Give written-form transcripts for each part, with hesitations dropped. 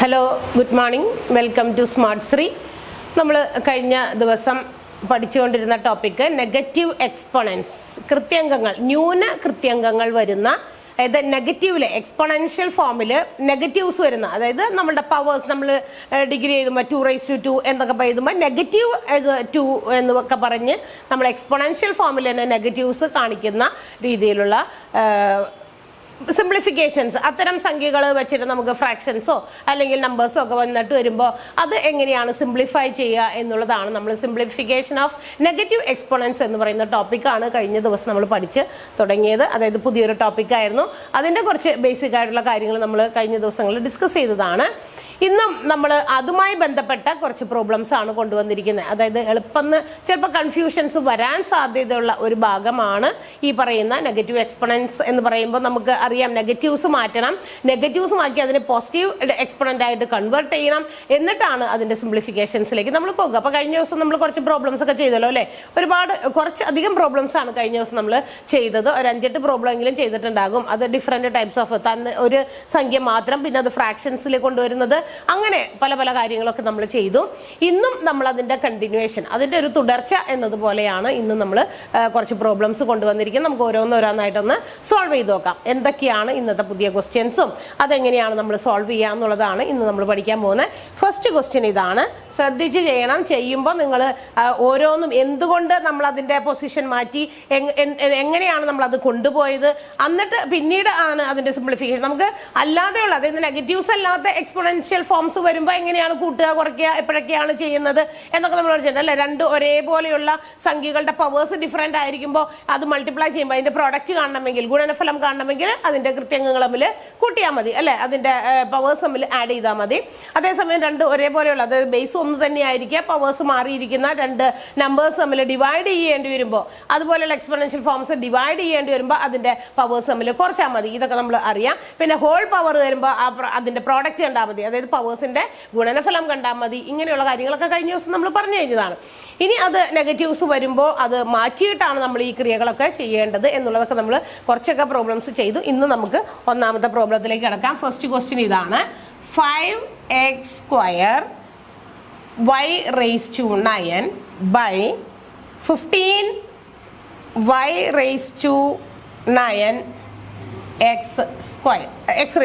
Hello, good morning. Welcome to smart Shri. നമ്മൾ കഴിഞ്ഞ ദിവസം പഠിച്ചുകൊണ്ടിരുന്ന ടോപ്പിക്ക് നെഗറ്റീവ് എക്സ്പോണൻസ്, കൃത്യംഗങ്ങൾ, ന്യൂന കൃത്യംഗങ്ങൾ വരുന്ന, അതായത് നെഗറ്റീവില് എക്സ്പോണൻഷ്യൽ ഫോമിൽ നെഗറ്റീവ്സ് വരുന്ന, അതായത് നമ്മുടെ പവേഴ്സ് നമ്മൾ ഡിഗ്രി എഴുതുമ്പോൾ 2⁻² എന്നൊക്കെ എഴുതുമ്പോൾ നെഗറ്റീവ് 2 എന്നൊക്കെ പറഞ്ഞ് നമ്മൾ എക്സ്പോണൻഷ്യൽ ഫോമിൽ തന്നെ നെഗറ്റീവ്സ് കാണിക്കുന്ന രീതിയിലുള്ള സിംപ്ലിഫിക്കേഷൻസ്, അത്തരം സംഖ്യകൾ വെച്ചിട്ട് നമുക്ക് ഫ്രാക്ഷൻസോ അല്ലെങ്കിൽ നമ്പേഴ്സോ ഒക്കെ വന്നിട്ട് വരുമ്പോൾ അത് എങ്ങനെയാണ് സിംപ്ലിഫൈ ചെയ്യുക എന്നുള്ളതാണ് നമ്മൾ സിംപ്ലിഫിക്കേഷൻ ഓഫ് നെഗറ്റീവ് എക്സ്പോണൻസ് എന്ന് പറയുന്ന ടോപ്പിക്കാണ് കഴിഞ്ഞ ദിവസം നമ്മൾ പഠിച്ച് തുടങ്ങിയത്. അതായത് പുതിയൊരു ടോപ്പിക്കായിരുന്നു. അതിൻ്റെ കുറച്ച് ബേസിക് ആയിട്ടുള്ള കാര്യങ്ങൾ നമ്മൾ കഴിഞ്ഞ ദിവസങ്ങളിൽ ഡിസ്കസ് ചെയ്തതാണ്. ഇന്നും നമ്മൾ അതുമായി ബന്ധപ്പെട്ട കുറച്ച് പ്രോബ്ലംസ് ആണ് കൊണ്ടുവന്നിരിക്കുന്നത്. അതായത് എളുപ്പം ചിലപ്പോൾ കൺഫ്യൂഷൻസ് വരാൻ സാധ്യതയുള്ള ഒരു ഭാഗമാണ് ഈ പറയുന്ന നെഗറ്റീവ് എക്സ്പോണൻസ് എന്ന് പറയുമ്പോൾ. നമുക്ക് അറിയാം, നെഗറ്റീവ്സ് മാറ്റണം, നെഗറ്റീവ്സ് മാറ്റി അതിനെ പോസിറ്റീവ് എക്സ്പോണന്റ് ആയിട്ട് കൺവേർട്ട് ചെയ്യണം, എന്നിട്ടാണ് അതിന്റെ സിംപ്ലിഫിക്കേഷൻസിലേക്ക് നമ്മൾ പോകുക. അപ്പോൾ കഴിഞ്ഞ ദിവസം നമ്മൾ കുറച്ച് പ്രോബ്ലംസ് ഒക്കെ ചെയ്തല്ലോ അല്ലേ? കുറച്ച് അധികം പ്രോബ്ലംസ് ആണ് കഴിഞ്ഞ ദിവസം നമ്മൾ ചെയ്തത്. ഒരു 5-8 പ്രോബ്ലം എങ്കിലും ചെയ്തിട്ടുണ്ടാകും. അത് ഡിഫറെന്റ് ടൈപ്സ് ഓഫ് ഒരു സംഖ്യ മാത്രം, പിന്നെ അത് ഫ്രാക്ഷൻസിൽ കൊണ്ടുവരുന്നത്, അങ്ങനെ പല പല കാര്യങ്ങളൊക്കെ നമ്മൾ ചെയ്തു. ഇന്നും നമ്മൾ അതിന്റെ കണ്ടിന്യൂവേഷൻ, അതിന്റെ ഒരു തുടർച്ച എന്നതുപോലെയാണ് ഇന്നും നമ്മൾ കുറച്ച് പ്രോബ്ലംസ് കൊണ്ടുവന്നിരിക്കുന്നത്. നമുക്ക് ഓരോന്നായിട്ടൊന്ന് സോൾവ് ചെയ്ത് നോക്കാം. എന്തൊക്കെയാണ് ഇന്നത്തെ പുതിയ ക്വസ്റ്റ്യൻസും അതെങ്ങനെയാണ് നമ്മൾ സോൾവ് ചെയ്യുക എന്നുള്ളതാണ് ഇന്ന് നമ്മൾ പഠിക്കാൻ പോകുന്നത്. ഫസ്റ്റ് ക്വസ്റ്റ്യൻ ഇതാണ്, ശ്രദ്ധിച്ച് ചെയ്യണം. ചെയ്യുമ്പോൾ നിങ്ങൾ ഓരോന്നും എന്തുകൊണ്ട് നമ്മൾ അതിന്റെ പൊസിഷൻ മാറ്റി, എങ്ങനെയാണ് നമ്മൾ അത് കൊണ്ടുപോയത്, എന്നിട്ട് പിന്നീട് ആണ് അതിന്റെ സിംപ്ലിഫിക്കേഷൻ. നമുക്ക് അല്ലാതെയുള്ള, അതായത് നെഗറ്റീവ്സ് അല്ലാത്ത എക്സ്പോണൻഷ്യൽ ഫോംസ് വരുമ്പോൾ എങ്ങനെയാണ് കൂട്ടുക, കുറയ്ക്കുക, എപ്പോഴൊക്കെയാണ് ചെയ്യുന്നത് എന്നൊക്കെ നമ്മൾ പഠിച്ചിട്ടുണ്ട് അല്ലെ? രണ്ട് ഒരേപോലെയുള്ള സംഖ്യകളുടെ പവേഴ്സ് ഡിഫറെന്റ് ആയിരിക്കുമ്പോൾ അത് മൾട്ടിപ്ലൈ ചെയ്യുമ്പോൾ അതിന്റെ പ്രോഡക്റ്റ് കാണണമെങ്കിൽ, ഗുണനഫലം കാണണമെങ്കിൽ അതിന്റെ കൃത്യങ്ങൾ തമ്മിൽ കൂട്ടിയാൽ മതി അല്ലെ? അതിന്റെ പവേഴ്സ് തമ്മിൽ ആഡ് ചെയ്താൽ മതി. അതേസമയം രണ്ട് ഒരേപോലെയുള്ള, അതായത് ബേസ് ഒന്ന് തന്നെ ആയിരിക്കുക, പവേഴ്സ് മാറിയിരിക്കുന്ന രണ്ട് നമ്പേഴ്സ് തമ്മിൽ ഡിവൈഡ് ചെയ്യേണ്ടി വരുമ്പോൾ, അതുപോലെയുള്ള എക്സ്പോണൻഷ്യൽ ഫോംസ് ഡിവൈഡ് ചെയ്യേണ്ടി വരുമ്പോൾ അതിന്റെ പവേഴ്സ് തമ്മിൽ കുറച്ചാൽ മതി. ഇതൊക്കെ നമ്മൾ അറിയാം. പിന്നെ ഹോൾ പവർ വരുമ്പോൾ അതിന്റെ പ്രോഡക്റ്റ് കണ്ടാൽ മതി, അതായത് പവേഴ്സിന്റെ ഗുണനഫലം കണ്ടാൽ മതി. ഇങ്ങനെയുള്ള കാര്യങ്ങളൊക്കെ കഴിഞ്ഞ ദിവസം നമ്മൾ പറഞ്ഞു കഴിഞ്ഞതാണ്. ഇനി അത് നെഗറ്റീവ്സ് വരുമ്പോൾ അത് മാറ്റിയിട്ടാണ് നമ്മൾ ഈ ക്രിയകളൊക്കെ ചെയ്യേണ്ടത് എന്നുള്ളതൊക്കെ നമ്മൾ കുറച്ചൊക്കെ പ്രോബ്ലംസ് ചെയ്തു. ഇന്ന് നമുക്ക് ഒന്നാമത്തെ പ്രോബ്ലത്തിലേക്ക് കിടക്കാം. ഫസ്റ്റ് ക്വസ്റ്റ്യൻ ഇതാണ്, 5x² y⁻9 by 15y⁻9 x⁴.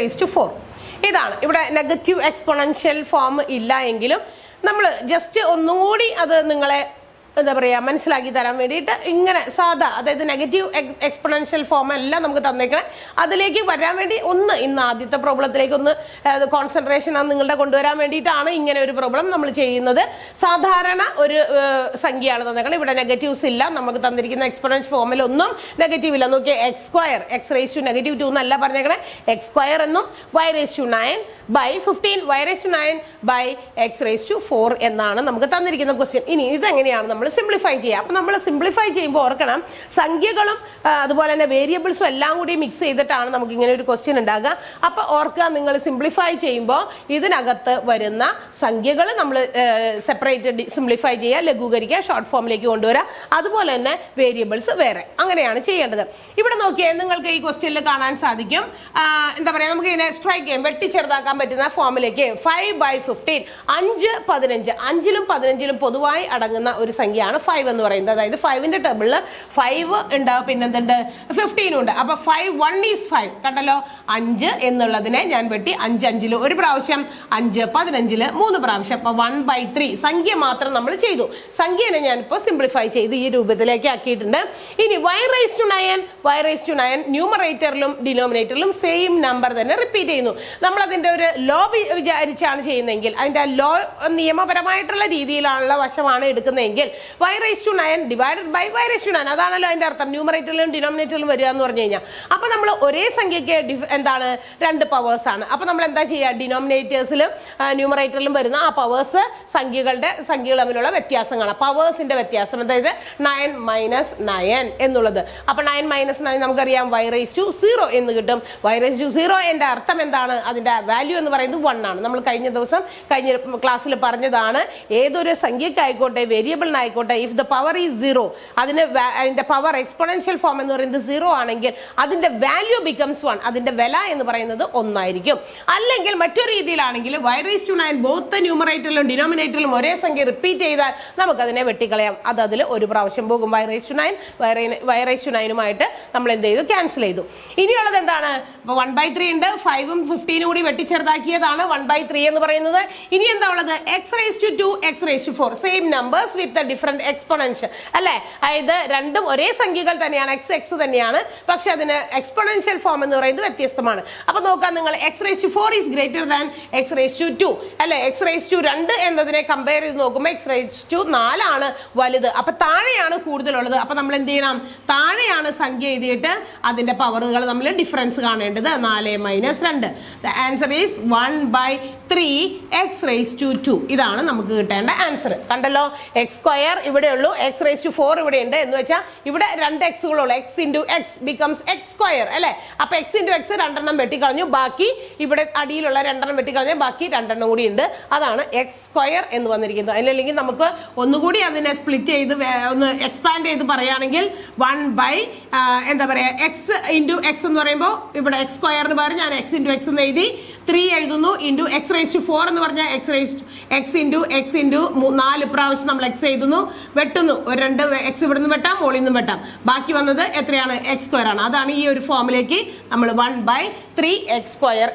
ഇതാണ് ഇവിടെ നെഗറ്റീവ് എക്സ്പോണൻഷ്യൽ ഫോം ഇല്ല എങ്കിലും നമ്മൾ ജസ്റ്റ് ഒന്നുകൂടി അത് നിങ്ങളെ എന്താ പറയുക മനസ്സിലാക്കി തരാൻ വേണ്ടിയിട്ട് ഇങ്ങനെ സാധാ, അതായത് നെഗറ്റീവ് എക്സ്പോണൻഷ്യൽ ഫോം എല്ലാം നമുക്ക് തന്നേക്കണേ. അതിലേക്ക് വരാൻ വേണ്ടി ഇന്ന് ആദ്യത്തെ പ്രോബ്ലത്തിലേക്ക് ഒന്ന് കോൺസെൻട്രേഷൻ നിങ്ങളുടെ കൊണ്ടുവരാൻ വേണ്ടിയിട്ടാണ് ഇങ്ങനെ ഒരു പ്രോബ്ലം നമ്മൾ ചെയ്യുന്നത്. സാധാരണ ഒരു സംഖ്യയാണ് തന്നേക്കണം. ഇവിടെ നെഗറ്റീവ്സ് ഇല്ല. നമുക്ക് തന്നിരിക്കുന്ന എക്സ്പോണൻഷ്യൽ ഫോമിൽ ഒന്നും നെഗറ്റീവ് ഇല്ല. നോക്കിയാൽ x², x⁻², അല്ല പറഞ്ഞേക്കണേ, x² എന്നും y⁻9 by 15 y⁻9 by x⁴ എന്നാണ് നമുക്ക് തന്നിരിക്കുന്ന ക്വസ്റ്റ്യൻ. ഇനി ഇതെങ്ങനെയാണ് നമ്മൾ സിംപ്ലിഫൈ ചെയ്യുക? അപ്പൊ നമ്മൾ സിംപ്ലിഫൈ ചെയ്യുമ്പോൾ ഓർക്കണം, സംഖ്യകളും അതുപോലെ തന്നെ വേരിയബിൾസും എല്ലാം കൂടി മിക്സ് ചെയ്തിട്ടാണ് നമുക്ക് ഇങ്ങനെ ഒരു ക്വസ്റ്റ്യൻ ഉണ്ടാകുക. അപ്പൊ ഓർക്കുക, നിങ്ങൾ സിംപ്ലിഫൈ ചെയ്യുമ്പോൾ ഇതിനകത്ത് വരുന്ന സംഖ്യകൾ നമ്മൾ സെപ്പറേറ്റ് സിംപ്ലിഫൈ ചെയ്യുക, ലഘൂകരിക്കുക, ഷോർട്ട് ഫോമിലേക്ക് കൊണ്ടുവരിക. അതുപോലെ തന്നെ വേരിയബിൾസ് വേറെ, അങ്ങനെയാണ് ചെയ്യേണ്ടത്. ഇവിടെ നോക്കിയാൽ നിങ്ങൾക്ക് ഈ ക്വസ്റ്റ്യനിൽ കാണാൻ സാധിക്കും, എന്താ പറയാ, നമുക്ക് ഇതിനെ സ്ട്രൈക്ക് ചെയ്യാം, വെട്ടിച്ചെറുതാക്കാൻ പറ്റുന്ന ഫോമിലേക്ക് 5/15, 5, 15, 5ലും 15ലും പൊതുവായി അടങ്ങുന്ന ഒരു സംഖ്യയാണ് 5 എന്ന് പറയുന്നത്. അതായത് 5ന്റെ ടേബിളിൽ 5 ഉണ്ട്, പിന്നെ 15 ഉണ്ട്. അപ്പൊ 5 1 is 5 കണ്ടല്ലോ. 5 എന്നുള്ളതിനെ ഞാൻ വെട്ടി 5 5ൽ ഒരു പ്രാവശ്യം, 5 15ൽ 3 പ്രാവശ്യം. അപ്പൊ 1/3 സംഖ്യ മാത്രം നമ്മൾ ചെയ്തു. സംഖ്യനെ ഞാൻ ഇപ്പോൾ സിംപ്ലിഫൈ ചെയ്ത് ഈ രൂപത്തിലേക്ക് ആക്കിയിട്ടുണ്ട്. ഇനി y⁻9 ന്യൂമറേറ്ററിലും ഡിനോമിനേറ്ററിലും സെയിം നമ്പർ തന്നെ റിപ്പീറ്റ് ചെയ്യുന്നു. നമ്മൾ അതിന്റെ ഒരു ലോ വിചാരിച്ചാണ് ചെയ്യുന്നതെങ്കിൽ, അതിന്റെ ലോ നിയമപരമായിട്ടുള്ള രീതിയിലുള്ള വശമാണ് എടുക്കുന്നതെങ്കിൽ y⁻9 ഡിവൈഡഡ് ബൈ y⁻9, അതാണല്ലോ അതിന്റെ അർത്ഥം. ന്യൂമറേറ്ററിലും ഡിനോമിനേറ്ററിലും വരിക എന്ന് പറഞ്ഞു കഴിഞ്ഞാൽ, അപ്പൊ നമ്മൾ ഒരേ സംഖ്യക്ക് എന്താണ്, 2 പവേഴ്സ് ആണ്. അപ്പൊ നമ്മൾ എന്താ ചെയ്യുക, ഡിനോമിനേറ്റേഴ്സിലും ന്യൂമറേറ്ററിലും വരുന്ന ആ പവേഴ്സ് സംഖ്യകൾ തമ്മിലുള്ള വ്യത്യാസങ്ങളാണ്, പവേഴ്സിന്റെ വ്യത്യാസം. അതായത് 9 - 9 എന്നുള്ളത്. അപ്പൊ 9 - 9 നമുക്കറിയാം y⁻0 എന്ന് കിട്ടും. y⁻0 എന്റെ അർത്ഥം എന്താണ്, അതിന്റെ വാല്യൂ എന്ന് പറയുന്നത് 1 ആണ്. നമ്മൾ കഴിഞ്ഞ ക്ലാസ്സിൽ പറഞ്ഞതാണ്, ഏതൊരു സംഖ്യക്കായിക്കോട്ടെ വേരിയബിളിനായിക്കോട്ടെ ആയിക്കോട്ടെ, ഇഫ് ദ പവർ ഈസ് 0, അതിന്റെ പവർ എക്സ്പോണൻഷ്യൽ ഫോം എന്ന് പറയുന്നത് 0 ആണെങ്കിൽ അതിന്റെ വാല്യൂ ബിക്കംസ് 1, അതിന്റെ വില എന്ന് പറയുന്നത് 1 ആയിരിക്കും. അല്ലെങ്കിൽ മറ്റൊരു രീതിയിലാണെങ്കിൽ y⁹ ബോത്ത് ന്യൂമറേറ്ററിലും ഡിനോമിനേറ്ററിലും ഒരേ സംഖ്യ റിപ്പീറ്റ് ചെയ്താൽ നമുക്കതിനെ വെട്ടിക്കളയാം. അത് അതിൽ ഒരു പ്രാവശ്യം പോകും. y⁹ നമ്മൾ എന്ത് ചെയ്തു? ക്യാൻസൽ ചെയ്തു. ഇനിയുള്ളത് എന്താണ്? 1/3 ഉണ്ട്, 5ഉം 15 കൂടി വെട്ടിച്ചെറുതാക്കിയതാണ് 1/3 എന്ന് പറയുന്നത്. ഇനി എന്താ ഉള്ളത്? x⁻², x⁻4, സെയിം നമ്പേഴ്സ് വിത്ത് ഡിഫറെന്റ് എക്സ്പോണൻഷ്യൽ അല്ലെ. അതായത് രണ്ടും ഒരേ സംഖ്യകൾ തന്നെയാണ്, x തന്നെയാണ്, പക്ഷെ അതിന് എക്സ്പോണൻഷ്യൽ ഫോം എന്ന് പറയുന്നത് വ്യത്യസ്തമാണ്. അപ്പൊ നോക്കാം, നിങ്ങൾ x⁻4 is greater than x⁻2 അല്ലെ. x⁻2 എന്നതിനെ കമ്പയർ ചെയ്ത് നോക്കുമ്പോൾ x⁻4 ആണ് വലുത്. അപ്പൊ താഴെയാണ് കൂടുതലുള്ളത്. അപ്പൊ നമ്മൾ എന്ത് ചെയ്യണം? താഴെയാണ് സംഖ്യ എഴുതിയിട്ട് അതിന്റെ പവറുകൾ നമ്മൾ ഡിഫറൻസ് കാണേണ്ടത്. 4 - 2. The answer is 1/3 x⁻2. ഇതാണ് നമുക്ക് കിട്ടേണ്ട ആൻസർ. കണ്ടല്ലോ, x² ഇവിടെ ഉള്ളൂ, x⁻4 ഇവിടെ ഉണ്ട്. എന്ന് വെച്ചാൽ ഇവിടെ 2 xകളുള്ളൂ. x × x ബിക്കംസ് x² അല്ലെ. അപ്പൊ x × x 2 വെട്ടിക്കളഞ്ഞു, ബാക്കി ഇവിടെ അടിയിലുള്ള 2 വെട്ടിക്കളഞ്ഞു, ബാക്കി 2 കൂടി ഉണ്ട്. അതാണ് x² എന്ന് വന്നിരിക്കുന്നത്. അല്ലെങ്കിൽ നമുക്ക് ഒന്നുകൂടി അതിനെ സ്പ്ലിറ്റ് ചെയ്ത് ഒന്ന് എക്സ്പാൻഡ് ചെയ്ത് പറയുകയാണെങ്കിൽ 1/, എന്താ പറയാ, x × x എന്ന് പറയുമ്പോൾ ഇവിടെ x² പകരം ഞാൻ x × x എന്ന് എഴുതി 3 എഴുതുന്നു. x⁻4 എന്ന് പറഞ്ഞാൽ x × x × 4 പ്രാവശ്യം നമ്മൾ x എഴുതുന്നു, വെട്ടുന്നു. 2 x ഇവിടെ നിന്ന് വെട്ടാം, മുകളിൽ നിന്നും വെട്ടാം. ബാക്കി വന്നത് എത്രയാണ്? x² ആണ്. അതാണ് ഈ ഒരു ഫോമിലേക്ക് നമ്മൾ 1/3 x²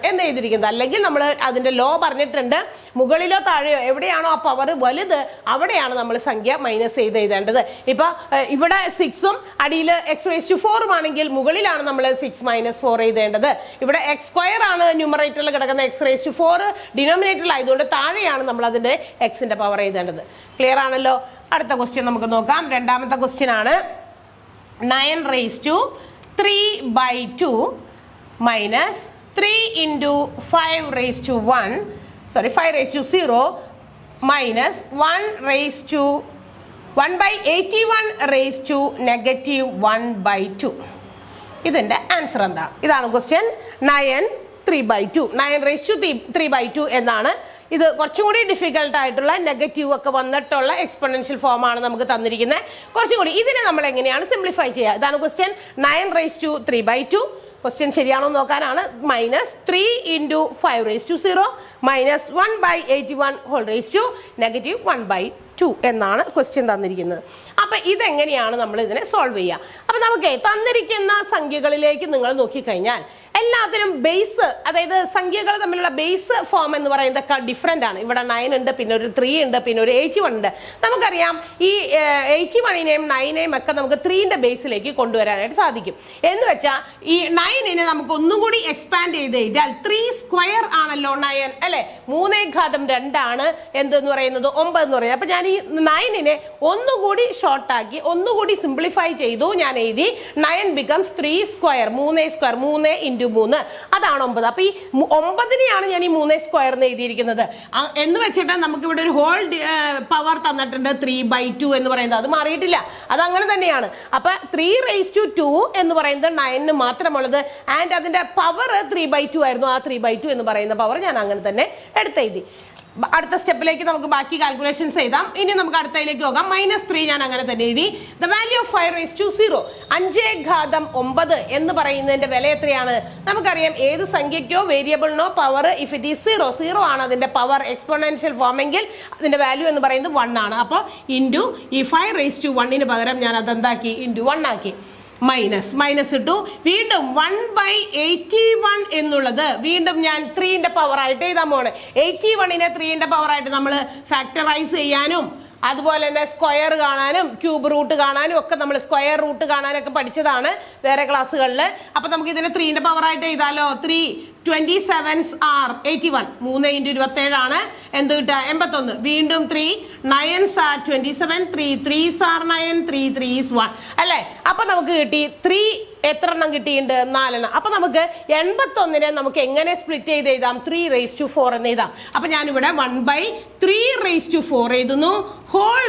എന്ന് എഴുതിയിരിക്കുന്നത്. അല്ലെങ്കിൽ നമ്മൾ അതിന്റെ ലോ പറഞ്ഞിട്ടുണ്ട്, മുകളിലോ താഴെയോ എവിടെയാണോ ആ പവർ വലുത് അവിടെയാണ് നമ്മൾ സംഖ്യ മൈനസ് ചെയ്ത് എഴുതേണ്ടത്. ഇപ്പൊ ഇവിടെ 6ഉം അടിയിൽ x⁻4 ആണെങ്കിൽ മുകളിലാണ് നമ്മൾ 6 - 4 എഴുതേണ്ടത്. ഇവിടെ x² ആണ് ന്യൂമറേറ്ററിൽ കിടക്കുന്ന, x⁻4 ഡിനോമിനേറ്ററിൽ ആയതുകൊണ്ട് താഴെയാണ് നമ്മൾ അതിന്റെ എക്സിന്റെ പവർ എഴുതേണ്ടത്. ക്ലിയർ ആണല്ലോ? അടുത്ത ക്വസ്റ്റ്യൻ നമുക്ക് നോക്കാം. രണ്ടാമത്തെ ക്വസ്റ്റ്യൻ ആണ് 9⁻³ - 3 × 5⁻1 5⁻0 -1/81⁻². ഇതിന്റെ ആൻസർ എന്താ? ഇതാണ് ക്വസ്റ്റ്യൻ. 9/3/2 9⁻³ എന്നാണ്. ഇത് കുറച്ചും കൂടി ഡിഫിക്കൽട്ട് ആയിട്ടുള്ള നെഗറ്റീവ് ഒക്കെ വന്നിട്ടുള്ള എക്സ്പോണൻഷ്യൽ ഫോം ആണ് നമുക്ക് തന്നിരിക്കുന്നത്. കുറച്ചും കൂടി ഇതിനെ നമ്മൾ എങ്ങനെയാണ് സിംപ്ലിഫൈ ചെയ്യുക? ഇതാണ് ക്വസ്റ്റ്യൻ. 9⁻³ ക്വസ്റ്റ്യൻ ശരിയാണോ നോക്കാനാണ്. -3 × 5⁻0 -1/81⁻² -1/2 എന്നാണ് ക്വസ്റ്റ്യൻ തന്നിരിക്കുന്നത്. അപ്പൊ ഇതെങ്ങനെയാണ് നമ്മൾ ഇതിനെ സോൾവ് ചെയ്യുക? അപ്പൊ നമുക്ക് തന്നിരിക്കുന്ന സംഖ്യകളിലേക്ക് നിങ്ങൾ നോക്കിക്കഴിഞ്ഞാൽ എല്ലാത്തിനും ബേസ്, അതായത് സംഖ്യകൾ തമ്മിലുള്ള ബേസ് ഫോം എന്ന് പറയുന്നത് ഡിഫറെന്റ് ആണ്. ഇവിടെ 9 ഉണ്ട്, പിന്നെ ഒരു 3 ഉണ്ട്, പിന്നെ ഒരു 81 ഉണ്ട്. നമുക്കറിയാം ഈ 81നെയും 9നെയും ഒക്കെ നമുക്ക് 3ന്റെ ബേസിലേക്ക് കൊണ്ടുവരാനായിട്ട് സാധിക്കും. എന്ന് വെച്ചാൽ ഈ 9നെ നമുക്ക് ഒന്നുകൂടി എക്സ്പാൻഡ് ചെയ്ത് കഴിഞ്ഞാൽ 3² ആണല്ലോ 9 അല്ലെ. 3√2 ആണ് എന്തെന്ന് പറയുന്നത് 9 എന്ന് പറയുന്നത്. അപ്പൊ ഞാൻ ഈ 9നെ ഒന്നുകൂടി ഷോർട്ടാക്കി ഒന്നുകൂടി സിംപ്ലിഫൈ ചെയ്തു. ഞാൻ എഴുതി 9 ബിക്കംസ് 3² 3² 3 × 3 അതാണ് 9. അപ്പൊ ഈ 9നെയാണ് ഞാൻ ഈ 3² എന്ന് എഴുതിയിരിക്കുന്നത്. എന്ന് വെച്ചിട്ട് നമുക്ക് ഇവിടെ ഒരു ഹോൾ പവർ തന്നിട്ടുണ്ട് 3/2 എന്ന് പറയുന്നത്. അത് മാറിയിട്ടില്ല, അത് അങ്ങനെ തന്നെയാണ്. അപ്പൊ 3⁻2 എന്ന് പറയുന്നത് 9ന് മാത്രമുള്ളത്. ആൻഡ് അതിന്റെ പവർ 3/2 ആയിരുന്നു. ആ 3/2 എന്ന് പറയുന്ന പവർ ഞാൻ അങ്ങനെ തന്നെ എടുത്തെഴുതി. അടുത്ത സ്റ്റെപ്പിലേക്ക് നമുക്ക് ബാക്കി കാൽക്കുലേഷൻസ് എഴുതാം. ഇനി നമുക്ക് അടുത്തതിലേക്ക് പോകാം. -3 ഞാൻ അങ്ങനെ തന്നെ എഴുതി. ദ വാല്യൂ ഓഫ് 5⁻0 5�9 എന്ന് പറയുന്നതിന്റെ വില എത്രയാണ്? നമുക്കറിയാം ഏത് സംഖ്യയ്ക്കോ വേരിയബിളിനോ പവർ ഇഫ് ഇറ്റ് ഈസ് 0 ആണ് അതിന്റെ പവർ എക്സ്പോണൻഷ്യൽ ഫോം എങ്കിൽ അതിന്റെ വാല്യൂ എന്ന് പറയുന്നത് 1 ആണ്. അപ്പോൾ ഇൻറ്റു ഈ 5⁻1 പകരം ഞാൻ അതെന്താക്കി? ഇൻറ്റു 1 ആക്കി. മൈനസ് ഇട്ടു. വീണ്ടും 1/81 എന്നുള്ളത് വീണ്ടും ഞാൻ 3ന്റെ പവർ ആയിട്ട് എഴുതാൻ പോണ്. 81നെ 3ന്റെ പവർ ആയിട്ട് നമ്മൾ ഫാക്ടറൈസ് ചെയ്യാനും അതുപോലെ തന്നെ സ്ക്വയർ കാണാനും ക്യൂബ് റൂട്ട് കാണാനും ഒക്കെ നമ്മൾ സ്ക്വയർ റൂട്ട് കാണാനൊക്കെ പഠിച്ചതാണ് വേറെ ക്ലാസ്സുകളിൽ. അപ്പൊ നമുക്ക് ഇതിനെ 3ന്റെ പവർ ആയിട്ട് എഴുതാലോ. 3/27 are 81. 3 × 27 ആണ് എന്ത് കിട്ടുക? 81. വീണ്ടും 3 9s are 27. 3 3s are 9. 3 3s 1 അല്ലെ. അപ്പൊ നമുക്ക് കിട്ടി 3 എത്ര എണ്ണം കിട്ടിയിട്ടുണ്ട്? 4 എണ്ണം. അപ്പൊ നമുക്ക് 81നെ നമുക്ക് എങ്ങനെ സ്പ്ലിറ്റ് ചെയ്ത് എഴുതാം? 3⁻4 എന്ന് എഴുതാം. അപ്പൊ ഞാനിവിടെ 1/3⁻4 എഴുതുന്നു. ഹോൾ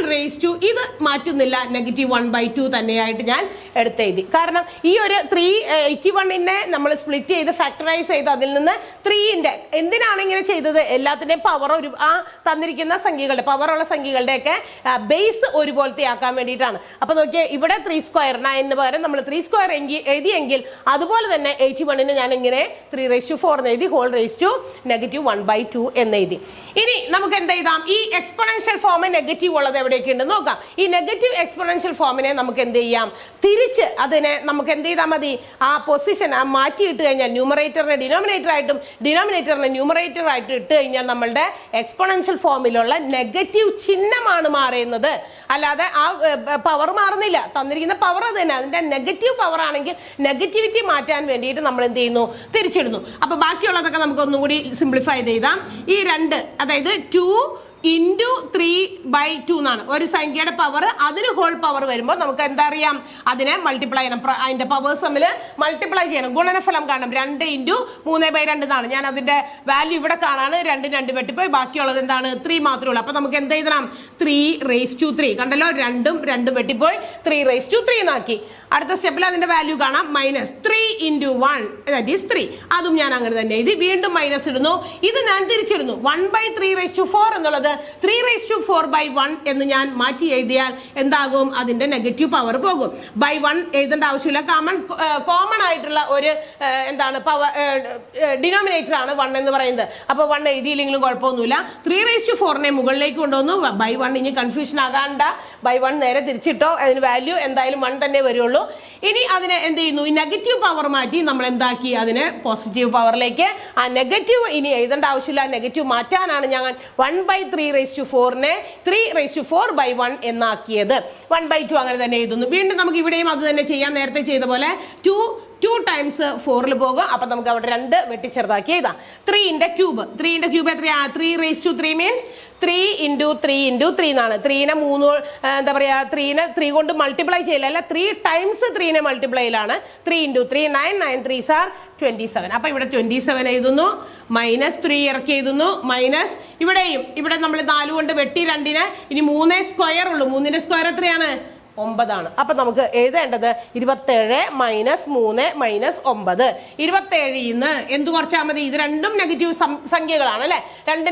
ഇത് മാറ്റുന്നില്ല, -1/2 തന്നെയായിട്ട് ഞാൻ എടുത്തെഴുതി. കാരണം ഈ ഒരു 381നെ നമ്മൾ സ്പ്ലിറ്റ് ചെയ്ത് ഫാക്ടറൈസ് ചെയ്ത് അതിൽ നിന്ന് 3ന്റെ എന്തിനാണ് ഇങ്ങനെ ചെയ്തത്? എല്ലാത്തിന്റെയും പവർ ആ തന്നിരിക്കുന്ന സംഖ്യകളുടെ പവറുള്ള സംഖ്യകളുടെയൊക്കെ ബേസ് ഒരുപോലത്തെ ആക്കാൻ വേണ്ടിയിട്ടാണ്. അപ്പൊ നോക്കിയേ, ഇവിടെ 3 സ്ക്വയർ 9 പകരം നമ്മൾ 3 സ്ക്വയർ എഴുതിയെങ്കിൽ അതുപോലെ തന്നെ 81ന് ഞാൻ ഇങ്ങനെ 3⁴ എന്ന് എഴുതി, ഹോൾ റേസ് ടു -1/2 എന്ന് എഴുതി. ഇനി നമുക്ക് എന്ത് എഴുതാം? ഈ എക്സ്പോണൻഷ്യൽ ഫോം നെഗറ്റീവ് ഉള്ളത് എവിടെയൊക്കെ ഉണ്ട് നോക്കാം. ഈ നെഗറ്റീവ് എക്സ്പോണൻഷ്യൽ ഫോമിനെ നമുക്ക് എന്ത് ചെയ്യാം? തിരിച്ച് അതിനെ നമുക്ക് എന്ത് ചെയ്താൽ മതി? ആ പൊസിഷൻ മാറ്റിയിട്ട് കഴിഞ്ഞാൽ ന്യൂമറേറ്ററിനെ ഡിനോമിനേറ്റർ ആയിട്ടും ഡിനോമിനേറ്ററിനെ ന്യൂമറേറ്റർ ആയിട്ട് ഇട്ട് കഴിഞ്ഞാൽ നമ്മളുടെ എക്സ്പോണൻഷ്യൽ ഫോമിലുള്ള നെഗറ്റീവ് ചിഹ്നമാണ് മാറുന്നത്, അല്ലാതെ ആ പവർ മാറുന്നില്ല. തന്നിരിക്കുന്ന പവർ അത് തന്നെ, അതിന്റെ നെഗറ്റീവ് പവർ ആണെങ്കിൽ നെഗറ്റിവിറ്റി മാറ്റാൻ വേണ്ടിയിട്ട് നമ്മൾ എന്ത് ചെയ്യുന്നു? തിരിച്ചിടുന്നു. അപ്പൊ ബാക്കിയുള്ളതൊക്കെ നമുക്ക് ഒന്നും കൂടി സിംപ്ലിഫൈ ചെയ്താം. ഈ 2 അതായത് 2 × 3/2 എന്നാണ് ഒരു സംഖ്യയുടെ പവർ. അതിന് ഹോൾ പവർ വരുമ്പോൾ നമുക്ക് എന്താ അറിയാം? അതിനെ മൾട്ടിപ്ലൈ ചെയ്യണം, അതിന്റെ പവേഴ്സ് തമ്മിൽ മൾട്ടിപ്ലൈ ചെയ്യണം, ഗുണനഫലം കാണണം. 2 × 3/2 എന്നാണ്. ഞാൻ അതിന്റെ വാല്യൂ ഇവിടെ കാണാണ്, 2 വെട്ടിപ്പോയി, ബാക്കിയുള്ളത് എന്താണ്? 3 മാത്രമേ ഉള്ളൂ. അപ്പൊ നമുക്ക് എന്ത് എഴുതണം? 3⁻3. കണ്ടല്ലോ, 2 വെട്ടിപ്പോയി 3⁻3 എന്നാക്കി. അടുത്ത സ്റ്റെപ്പിൽ അതിന്റെ വാല്യൂ കാണാം, -3 × 1 ദാറ്റ് ഈസ് 3. അതും ഞാൻ അങ്ങനെ തന്നെ എഴുതി. വീണ്ടും മൈനസ് ഇടുന്നു, ഇത് ഞാൻ തിരിച്ചിടുന്നു. 1/3⁴ എന്നുള്ളത് 3⁴/1 എന്ന് ഞാൻ മാറ്റി എഴുതിയാൽ എന്താകും? അതിന്റെ നെഗറ്റീവ് പവർ പോകും. ബൈ 1 എഴുതേണ്ട ആവശ്യമില്ല, കോമൺ ആയിട്ടുള്ള ഒരു എന്താണ് പവർ ഡിനോമിനേറ്റർ ആണ് 1 എന്ന് പറയുന്നത്. അപ്പൊ 1 എഴുതിയില്ലെങ്കിലും കുഴപ്പമൊന്നുമില്ല. 3⁴ മുകളിലേക്ക് കൊണ്ടുവന്നു. ബൈ 1 ഇനി കൺഫ്യൂഷൻ ആകാണ്ട, ബൈ 1 നേരെ തിരിച്ചിട്ടോ, അതിന് വാല്യൂ എന്തായാലും 1 തന്നെ വരുള്ളൂ. ഇനി അതിനെ എന്ത് ചെയ്യുന്നു? ഈ നെഗറ്റീവ് പവർ മാറ്റി നമ്മൾ എന്താക്കി? അതിനെ പോസിറ്റീവ് പവറിലേക്ക്. ആ നെഗറ്റീവ് ഇനി എഴുതേണ്ട ആവശ്യമില്ല, നെഗറ്റീവ് മാറ്റാനാണ് ഞാൻ 1/3⁴ 3⁴/1 എന്നാക്കിയത്. 1/2 അങ്ങനെ തന്നെ എഴുതുന്നു. വീണ്ടും നമുക്ക് ഇവിടെയും അത് തന്നെ ചെയ്യാം, നേരത്തെ ചെയ്ത പോലെ. 2 ടൈംസ് 4 പോകും. അപ്പൊ നമുക്ക് അവിടെ 2 വെട്ടിച്ചെറുതാക്കി എഴുതാം. 3ന്റെ ക്യൂബ് എത്രയാ? 3⁻3 മീൻസ് 3 × 3 × 3 എന്നാണ്. 3നെ 3 എന്താ പറയാ, 3നെ 3 കൊണ്ട് മൾട്ടിപ്ലൈ ചെയ്യില്ല, അല്ല 3 ടൈംസ് 3നെ മൾട്ടിപ്ലൈയിലാണ്. 3 × 3 9 9 3s are 27. അപ്പൊ ഇവിടെ 27 എഴുതുന്നു, -3 ഇറക്കി എഴുതുന്നു, മൈനസ് ഇവിടെ നമ്മൾ 4 കൊണ്ട് വെട്ടി 2നെ. ഇനി 3 സ്ക്വയർ ഉള്ളൂ. 3ന്റെ സ്ക്വയർ എത്രയാണ്? 9 ആണ്. അപ്പൊ നമുക്ക് എഴുതേണ്ടത് 27 - 3 - 9. 27 നിന്ന് എന്ത് കുറച്ചാൽ മതി? ഇത് രണ്ടും നെഗറ്റീവ് സംഖ്യകളാണ് അല്ലെ. 2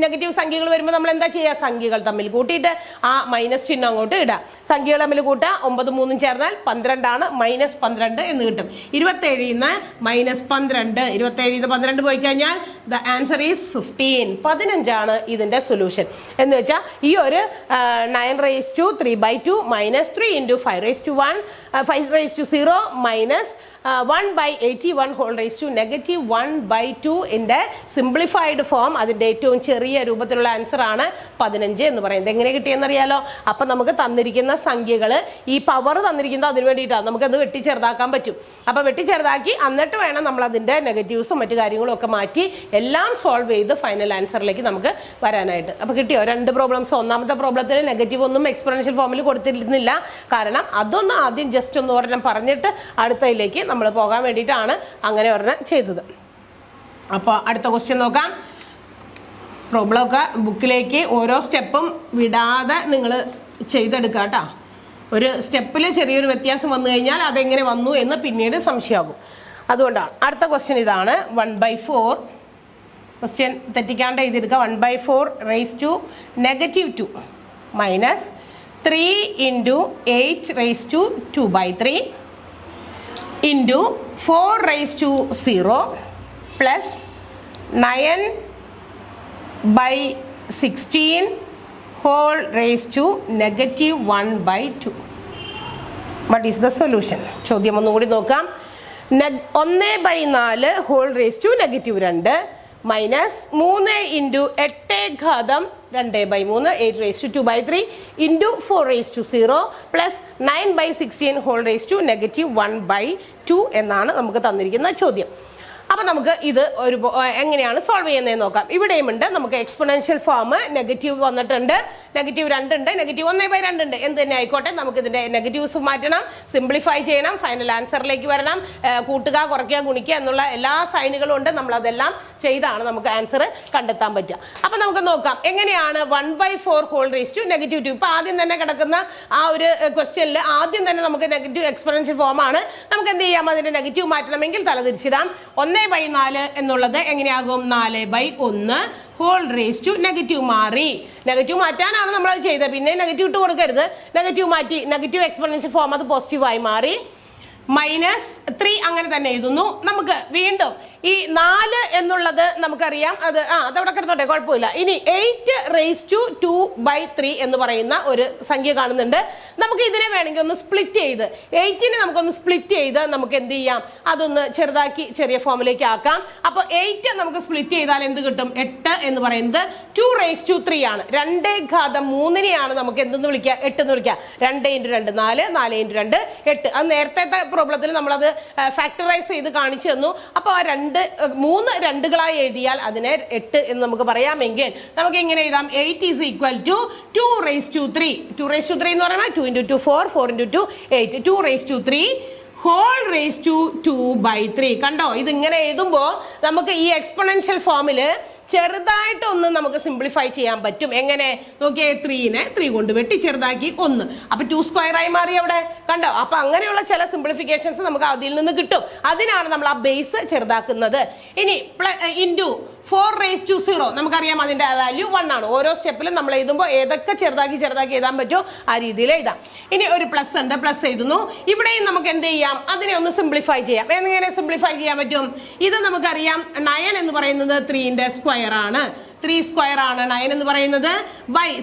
നെഗറ്റീവ് സംഖ്യകൾ വരുമ്പോൾ നമ്മൾ എന്താ ചെയ്യുക? സംഖ്യകൾ തമ്മിൽ കൂട്ടിയിട്ട് ആ മൈനസ് ചിഹ്നം അങ്ങോട്ട് ഇടുക. സംഖ്യകൾ തമ്മിൽ കൂട്ടുക, 9 3 ചേർന്നാൽ 12 ആണ്, -12 എന്ന് കിട്ടും. 27 നിന്ന് -12, 27 നിന്ന് 12 പോയി കഴിഞ്ഞാൽ ദ ആൻസർ ഈസ് 15. 15 ആണ് ഇതിന്റെ സൊല്യൂഷൻ. എന്ന് വെച്ചാൽ ഈ ഒരു 9⁻3/2 -3 × 5⁻1 5⁻0 -1/81 ഹോൾ റേസ് ടു -1/2 ഇന്റെ സിംപ്ലിഫൈഡ് ഫോം. അതിന്റെ ഏറ്റവും ചെറിയ രൂപത്തിലുള്ള ആൻസർ ആണ് 15 എന്ന് പറയുന്നത്. എങ്ങനെ കിട്ടിയെന്ന് അറിയാലോ. അപ്പൊ നമുക്ക് തന്നിരിക്കുന്ന സംഖ്യകള് ഈ പവർ തന്നിരിക്കുന്നത് അതിന് വേണ്ടിയിട്ടാണ്. നമുക്കത് വെട്ടിച്ചെറുതാക്കാൻ പറ്റും. അപ്പൊ വെട്ടിച്ചെറുതാക്കി എന്നിട്ട് വേണം നമ്മൾ അതിന്റെ നെഗറ്റീവ്സും മറ്റു കാര്യങ്ങളും ഒക്കെ മാറ്റി എല്ലാം സോൾവ് ചെയ്ത് ഫൈനൽ ആൻസറിലേക്ക് നമുക്ക് വരാനായിട്ട്. അപ്പൊ കിട്ടിയോ 2 പ്രോബ്ലംസ്? ഒന്നാമത്തെ പ്രോബ്ലത്തിൽ നെഗറ്റീവ് ഒന്നും എക്സ്പോണൻഷ്യൽ ഫോമിൽ കൊടുത്തിരുന്നില്ല, കാരണം അതൊന്ന് ആദ്യം ജസ്റ്റ് ഒന്ന് ഒരെണ്ണം പറഞ്ഞിട്ട് അടുത്തതിലേക്ക് നമ്മൾ പോകാൻ വേണ്ടിയിട്ടാണ് അങ്ങനെ ഒരെണ്ണം ചെയ്തത്. അപ്പോൾ അടുത്ത ക്വസ്റ്റ്യൻ നോക്കാം. പ്രോബ്ലം ഒക്കെ ബുക്കിലേക്ക് ഓരോ സ്റ്റെപ്പും വിടാതെ നിങ്ങൾ ചെയ്തെടുക്കുക കേട്ടോ. ഒരു സ്റ്റെപ്പിൽ ചെറിയൊരു വ്യത്യാസം വന്നു കഴിഞ്ഞാൽ അതെങ്ങനെ വന്നു എന്ന് പിന്നീട് സംശയമാകും. അതുകൊണ്ടാണ് അടുത്ത ക്വസ്റ്റ്യൻ ഇതാണ്. 1/4 question തെറ്റിക്കാണ്ട് എഴുതിയെടുക്കുക. 1/4 raised to -2 3 × 8⁻2/3 into 4⁻0 plus 9/16 whole raised to -1/2. What is the solution? ചോദ്യം ഒന്നുകൂടി നോക്കാം. 1/4 whole raised to -2 minus 3 × 8⁻2/3 8⁻2/3 into 4⁻0 plus 9/16 whole raised to -1/2 എന്നാണ് നമുക്ക് തന്നിരിക്കുന്ന ചോദ്യം. അപ്പൊ നമുക്ക് ഇത് ഒരു എങ്ങനെയാണ് സോൾവ് ചെയ്യുന്നതെന്ന് നോക്കാം. ഇവിടെയും ഉണ്ട് നമുക്ക് എക്സ്പോണൻഷ്യൽ ഫോം. നെഗറ്റീവ് വന്നിട്ടുണ്ട്, -2 ഉണ്ട്, -1/2 ഉണ്ട്. എന്ത് തന്നെ ആയിക്കോട്ടെ, നമുക്ക് ഇതിന്റെ നെഗറ്റീവ്സ് മാറ്റണം, സിംപ്ലിഫൈ ചെയ്യണം, ഫൈനൽ ആൻസറിലേക്ക് വരണം. കൂട്ടുക, കുറയ്ക്കുക, ഗുണിക്കുക എന്നുള്ള എല്ലാ സൈനുകളും ഉണ്ട്. നമ്മൾ അതെല്ലാം ചെയ്താണ് നമുക്ക് ആൻസർ കണ്ടെത്താൻ പറ്റുക. അപ്പൊ നമുക്ക് നോക്കാം എങ്ങനെയാണ് 1/4 whole raised to -2. ഇപ്പൊ ആദ്യം തന്നെ കിടക്കുന്ന ആ ഒരു ക്വസ്റ്റ്യനിൽ ആദ്യം തന്നെ നമുക്ക് നെഗറ്റീവ് എക്സ്പോണൻഷ്യൽ ഫോം ആണ്. നമുക്ക് എന്ത് ചെയ്യാം? അതിന്റെ നെഗറ്റീവ് മാറ്റണമെങ്കിൽ തലതിരിച്ചിടാം. 1/4 1/4 എന്നുള്ളത് എങ്ങനെയാകും 4/1 ഹോൾ റേസ് ടു നെഗറ്റീവ് മാറി. നെഗറ്റീവ് മാറ്റാനാണ് നമ്മൾ അത് ചെയ്തത്. പിന്നെ നെഗറ്റീവ് ഇട്ട് കൊടുക്കരുത്. നെഗറ്റീവ് മാറ്റി നെഗറ്റീവ് എക്സ്പോണൻഷ്യൽ ഫോം അത് പോസിറ്റീവായി മാറി. -3 അങ്ങനെ തന്നെ എഴുതുന്നു. നമുക്ക് വീണ്ടും ഈ 4 എന്നുള്ളത് നമുക്കറിയാം, അതവിടെ കിടന്നോട്ടെ, കുഴപ്പമില്ല. ഇനി 8⁻²2/3 എന്ന് പറയുന്ന ഒരു സംഖ്യ കാണുന്നുണ്ട്. നമുക്ക് ഇതിനെ വേണമെങ്കിൽ ഒന്ന് സ്പ്ലിറ്റ് ചെയ്ത് 8നെ നമുക്കൊന്ന് സ്പ്ലിറ്റ് ചെയ്ത് നമുക്ക് എന്ത് ചെയ്യാം, അതൊന്ന് ചെറുതാക്കി ചെറിയ ഫോമിലേക്ക് ആക്കാം. അപ്പൊ 8 നമുക്ക് സ്പ്ലിറ്റ് ചെയ്താൽ എന്ത് കിട്ടും? 8 എന്ന് പറയുന്നത് 2⁻³ ആണ്. 2�3നെയാണ് നമുക്ക് എന്തെന്ന് വിളിക്കുക? 8 എന്ന് വിളിക്കുക. 2 × 2 4, 4 × 2 8. അത് നേരത്തെ പ്രോബ്ലത്തിൽ നമ്മളത് ഫാക്ടറൈസ് ചെയ്ത് കാണിച്ചു തന്നു. അപ്പൊ ആ 3 2കളായി എഴുതിയാൽ അതിനെ 8 എന്ന് നമുക്ക് പറയാമെങ്കിൽ നമുക്ക് ഇങ്ങനെ എഴുതാം. 8 = 2⁻³ 2⁻³ എന്ന് പറയുമ്പോൾ 2 × 2 4, 4 × 2 8, 2⁻³ ഹോൾ റേസ് ടു 2/3. കണ്ടോ? ഇതിങ്ങനെ എഴുതുമ്പോൾ നമുക്ക് ഈ എക്സ്പോണൻഷ്യൽ ഫോമില് ചെറുതായിട്ടൊന്ന് നമുക്ക് സിംപ്ലിഫൈ ചെയ്യാൻ പറ്റും. എങ്ങനെ നോക്കിയേ? 3നെ 3 കൊണ്ട് വെട്ടി ചെറുതാക്കി 1, അപ്പൊ 2² ആയി മാറി അവിടെ. കണ്ടോ? അപ്പൊ അങ്ങനെയുള്ള ചില സിംപ്ലിഫിക്കേഷൻസ് നമുക്ക് അതിൽ നിന്ന് കിട്ടും. അതിനാണ് നമ്മൾ ആ ബേസ് ചെറുതാക്കുന്നത്. ഇനി ഇൻറ്റു 4⁻0 നമുക്കറിയാം അതിന്റെ വാല്യൂ 1 ആണ്. ഓരോ സ്റ്റെപ്പിലും നമ്മൾ എഴുതുമ്പോൾ ഏതൊക്കെ ചെറുതാക്കി എഴുതാൻ പറ്റുമോ ആ രീതിയിൽ എഴുതാം. ഇനി ഒരു പ്ലസ് ഉണ്ട്, പ്ലസ് എഴുതുന്നു. ഇവിടെയും നമുക്ക് എന്ത് ചെയ്യാം? അതിനെ ഒന്ന് സിംപ്ലിഫൈ ചെയ്യാം. എങ്ങനെ സിംപ്ലിഫൈ ചെയ്യാൻ പറ്റും? ഇത് നമുക്കറിയാം 9 എന്ന് പറയുന്നത് 3ന്റെ സ്ക്വയർ ആണ്. 3² ആണ് 9 എന്ന് പറയുന്നത്.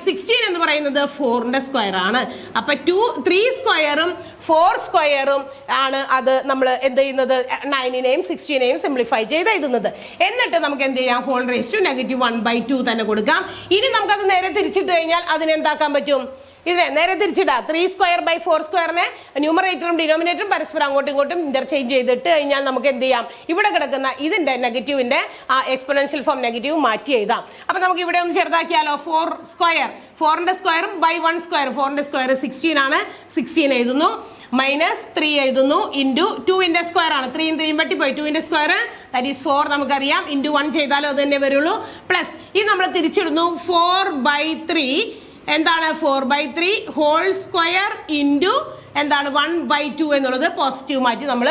16 എന്ന് പറയുന്നത് 4ന്റെ സ്ക്വയർ ആണ്. അപ്പൊ 3² 4² ആണ് അത് നമ്മൾ എന്ത് ചെയ്യുന്നത്? 9നെയും 16നെയും സിംപ്ലിഫൈ ചെയ്ത് എഴുതുന്നത്. എന്നിട്ട് നമുക്ക് എന്ത് ചെയ്യാം? ഹോൾ റേസ് ടു -1/2 തന്നെ കൊടുക്കാം. ഇനി നമുക്കത് നേരെ തിരിച്ചിട്ട് കഴിഞ്ഞാൽ അതിനെന്താക്കാൻ പറ്റും? ഇതിനെ നേരെ തിരിച്ചിടാം. 3²/4²നെ ന്യൂമറേറ്ററും ഡിനോമിനേറ്ററും പരസ്പരം അങ്ങോട്ടും ഇങ്ങോട്ടും ഇന്റർചേഞ്ച് ചെയ്തിട്ട് കഴിഞ്ഞാൽ നമുക്ക് എന്ത് ചെയ്യാം? ഇവിടെ കിടക്കുന്ന ഇതിന്റെ നെഗറ്റീവിന്റെ ആ എക്സ്പോണൻഷ്യൽ ഫോം നെഗറ്റീവ് മാറ്റി എഴുതാം. അപ്പൊ നമുക്ക് ഇവിടെ ഒന്ന് ചെറുതാക്കിയാലോ? 4², 4ന്റെ സ്ക്വയറും /1², 4ന്റെ സ്ക്വയർ 16 ആണ്. 16 എഴുതുന്നു. -3 എഴുതുന്നു. ഇൻറ്റു 2ന്റെ സ്ക്വയർ ആണ്. 3 3 വെട്ടിപ്പോയി. 2ന്റെ സ്ക്വയർ ദാറ്റ് ഈസ് 4 നമുക്കറിയാം. ഇൻറ്റു 1 ചെയ്താലും അത് തന്നെ വരുള്ളൂ. പ്ലസ് ഇത് നമ്മൾ തിരിച്ചിടുന്നു. 4/3 എന്താണ്? 4/3 ഹോൾ സ്ക്വയർ ഇൻറ്റു എന്താണ് 1/2 എന്നുള്ളത് പോസിറ്റീവ് മാറ്റി നമ്മൾ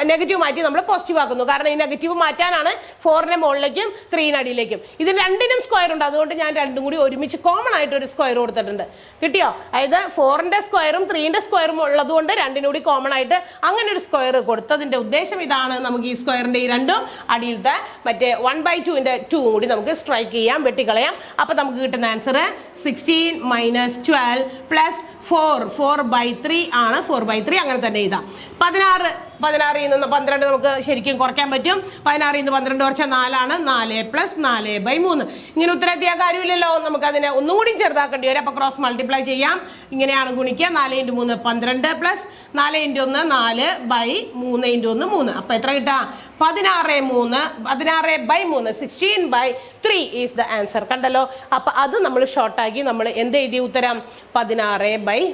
നെഗറ്റീവ് മാറ്റി നമ്മൾ പോസിറ്റീവ് ആക്കുന്നു. കാരണം ഈ നെഗറ്റീവ് മാറ്റാനാണ് 4ന്റെ മുകളിലേക്കും 3ന്റെ അടിയിലേക്കും. ഇത് രണ്ടിനും സ്ക്വയർ ഉണ്ട്. അതുകൊണ്ട് ഞാൻ രണ്ടും കൂടി ഒരുമിച്ച് കോമൺ ആയിട്ട് ഒരു സ്ക്വയർ കൊടുത്തിട്ടുണ്ട്. കിട്ടിയോ? അതായത് 4ന്റെ സ്ക്വയറും 3ന്റെ സ്ക്വയറും ഉള്ളത് കൊണ്ട് രണ്ടിനും കൂടി കോമൺ ആയിട്ട് അങ്ങനെ ഒരു സ്ക്വയർ കൊടുത്തതിന്റെ ഉദ്ദേശം ഇതാണ്. നമുക്ക് ഈ സ്ക്വയറിന്റെ ഈ രണ്ടും അടിയിലത്തെ മറ്റേ 1/2ന്റെ 2 കൂടി നമുക്ക് സ്ട്രൈക്ക് ചെയ്യാം, വെട്ടിക്കളയാം. അപ്പൊ നമുക്ക് കിട്ടുന്ന ആൻസർ 16 - 12 പ്ലസ് 4/3 ആണ്. 4/3 അങ്ങനെ തന്നെ എഴുതാം. 16 16ൽ നിന്ന് 12 നമുക്ക് ശരിക്കും കുറയ്ക്കാൻ പറ്റും. 16ൽ നിന്ന് 12 കുറച്ചാൽ 4 ആണ്. 4 + 4/3. ഇങ്ങനെ ഉത്തരത്തിയ കാര്യമില്ലല്ലോ. നമുക്ക് അതിനെ ഒന്നുകൂടി ചെറുതാക്കേണ്ടി വരും. അപ്പൊ ക്രോസ് മൾട്ടിപ്ലൈ ചെയ്യാം. ഇങ്ങനെയാണ് ഗുണിക്കുക. 4 × 3 12 പ്ലസ് 4 × 1 4/3 × 1 3. അപ്പൊ എത്ര കിട്ടാ? 16/3 16/3 ഈസ് ദ ആൻസർ. കണ്ടല്ലോ? അപ്പൊ അത് നമ്മൾ ഷോർട്ടാക്കി നമ്മൾ എന്ത് എഴുതി? ഉത്തരം 16/3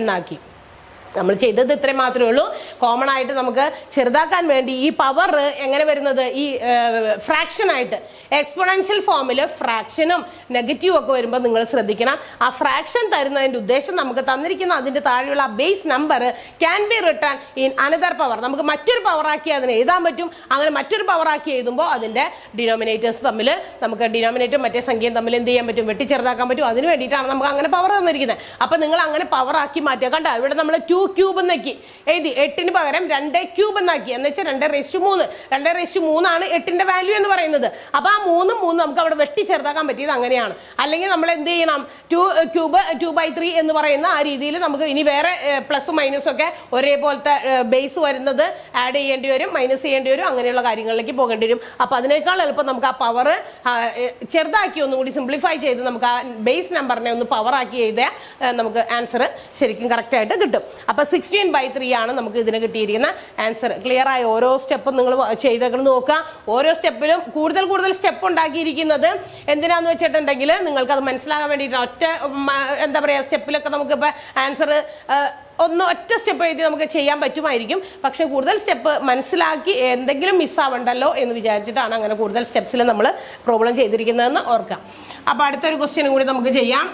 എന്നാക്കി. നമ്മൾ ചെയ്തത് ഇത്രയും മാത്രമേ ഉള്ളൂ. കോമൺ ആയിട്ട് നമുക്ക് ചെറുതാക്കാൻ വേണ്ടി ഈ പവർ എങ്ങനെ വരുന്നത്? ഈ ഫ്രാക്ഷൻ ആയിട്ട് എക്സ്പോണൻഷ്യൽ ഫോമിൽ ഫ്രാക്ഷനും നെഗറ്റീവും ഒക്കെ വരുമ്പോൾ നിങ്ങൾ ശ്രദ്ധിക്കണം. ആ ഫ്രാക്ഷൻ തരുന്നതിന്റെ ഉദ്ദേശം നമുക്ക് തന്നിരിക്കുന്ന അതിന്റെ താഴെയുള്ള base number can be return in another power. നമുക്ക് മറ്റൊരു പവർ ആക്കി അതിനെ എഴുതാൻ പറ്റും. അങ്ങനെ മറ്റൊരു പവർ ആക്കി എഴുതുമ്പോൾ അതിന്റെ ഡിനോമിനേറ്റേഴ്സ് തമ്മിൽ നമുക്ക് ഡിനോമിനേറ്റർ മറ്റേ സംഖ്യയും തമ്മിൽ എന്ത് ചെയ്യാൻ പറ്റും? വെട്ടി ചെറുതാക്കാൻ പറ്റും. അതിന് വേണ്ടിയിട്ടാണ് നമുക്ക് അങ്ങനെ പവർ തന്നിരിക്കുന്നത്. അപ്പൊ നിങ്ങൾ അങ്ങനെ പവർ ആക്കി മാറ്റുക. കണ്ട, ഇവിടെ നമ്മൾ 2³ എന്നാക്കി എഴുതി. 8ന് പകരം 2³ എന്നാക്കി. എന്ന് വെച്ചാൽ 2⁻3. 2⁻3 ആണ് 8ന്റെ വാല്യൂ എന്ന് പറയുന്നത്. അപ്പൊ ആ 3 നമുക്ക് അവിടെ വെട്ടി ചെറുതാക്കാൻ പറ്റിയത് അങ്ങനെയാണ്. അല്ലെങ്കിൽ നമ്മൾ എന്ത് ചെയ്യണം? 2/3 എന്ന് പറയുന്ന ആ രീതിയിൽ നമുക്ക് ഇനി വേറെ പ്ലസും മൈനസും ഒക്കെ ഒരേപോലത്തെ ബേസ് വരുന്നത് ആഡ് ചെയ്യേണ്ടി വരും, മൈനസ് ചെയ്യേണ്ടി വരും. അങ്ങനെയുള്ള കാര്യങ്ങളിലേക്ക് പോകേണ്ടി വരും. അപ്പൊ അതിനേക്കാൾ എളുപ്പം നമുക്ക് ആ പവർ ചെറുതാക്കി ഒന്നുകൂടി സിംപ്ലിഫൈ ചെയ്ത് നമുക്ക് ആ ബേസ് നമ്പറിനെ ഒന്ന് പവർ ആക്കി എഴുതിയാൽ നമുക്ക് ആൻസർ ശരിക്കും കറക്റ്റ് ആയിട്ട് കിട്ടും. അപ്പൊ 16/3 ആണ് നമുക്ക് ഇതിന് കിട്ടിയിരിക്കുന്ന ആൻസർ. ക്ലിയർ ആയ ഓരോ സ്റ്റെപ്പും നിങ്ങൾ ചെയ്തേക്കണം നോക്കുക. ഓരോ സ്റ്റെപ്പിലും കൂടുതൽ സ്റ്റെപ്പ് ഉണ്ടാക്കിയിരിക്കുന്നത് എന്തിനാന്ന് വെച്ചിട്ടുണ്ടെങ്കിൽ നിങ്ങൾക്ക് അത് മനസ്സിലാകാൻ വേണ്ടിയിട്ട്. ഒറ്റ എന്താ പറയാ സ്റ്റെപ്പിലൊക്കെ നമുക്ക് ഇപ്പൊ ആൻസർ ഒറ്റ സ്റ്റെപ്പ് എഴുതി നമുക്ക് ചെയ്യാൻ പറ്റുമായിരിക്കും. പക്ഷെ കൂടുതൽ സ്റ്റെപ്പ് മനസ്സിലാക്കി എന്തെങ്കിലും മിസ്സാവണ്ടല്ലോ എന്ന് വിചാരിച്ചിട്ടാണ് അങ്ങനെ കൂടുതൽ സ്റ്റെപ്സിൽ നമ്മൾ പ്രോബ്ലം ചെയ്തിരിക്കുന്നതെന്ന് ഓർക്കാം. അപ്പൊ അടുത്തൊരു ക്വസ്റ്റ്യനും കൂടി നമുക്ക് ചെയ്യാം.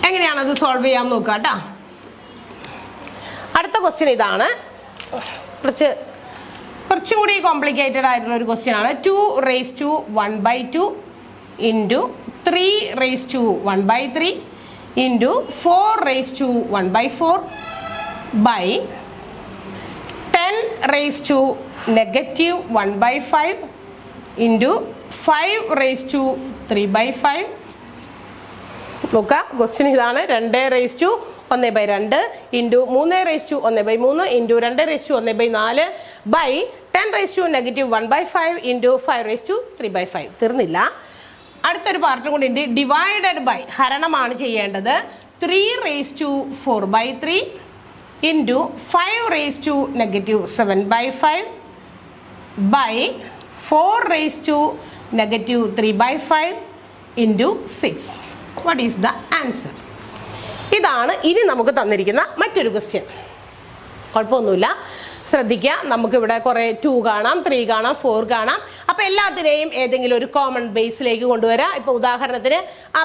എങ്ങനെയാണത് സോൾവ് ചെയ്യാൻ നോക്കാം കേട്ടോ. അടുത്ത ക്വസ്റ്റ്യൻ ഇതാണ്. കുറച്ചും കൂടി കോംപ്ലിക്കേറ്റഡ് ആയിട്ടുള്ള ഒരു ക്വസ്റ്റ്യൻ ആണ്. 2⁻1/2 ഇൻറ്റു 3⁻1/3 ഇൻറ്റു 4⁻1/4 ബൈ 10⁻⁻1/5 ഇൻറ്റു 5⁻3/5. നോക്കുക, ക്വസ്റ്റ്യൻ ഇതാണ്. 2⁻1/2 ഇൻറ്റു 3⁻1/3 ഇൻറ്റു 2⁻1/4 ബൈ 10⁻⁻1/5 ഇൻറ്റു 5⁻3/5. തീർന്നില്ല, അടുത്തൊരു പാർട്ടും കൂടി ഉണ്ട്. ഡിവൈഡഡ് ബൈ, ഹരണമാണ് ചെയ്യേണ്ടത്. 3⁻4/3 into 5⁻⁻7/5 by 4⁻⁻3/5 into 6. What is the answer? ഇതാണ് ഇനി നമുക്ക് തന്നിരിക്കുന്ന മറ്റൊരു ക്വസ്റ്റ്യൻ. കുഴപ്പമൊന്നുമില്ല, ശ്രദ്ധിക്കുക. നമുക്കിവിടെ കുറേ 2 കാണാം, 3 കാണാം, 4 കാണാം. അപ്പൊ എല്ലാത്തിനെയും ഏതെങ്കിലും ഒരു കോമൺ ബേസിലേക്ക് കൊണ്ടുവരാം. ഇപ്പൊ ഉദാഹരണത്തിന്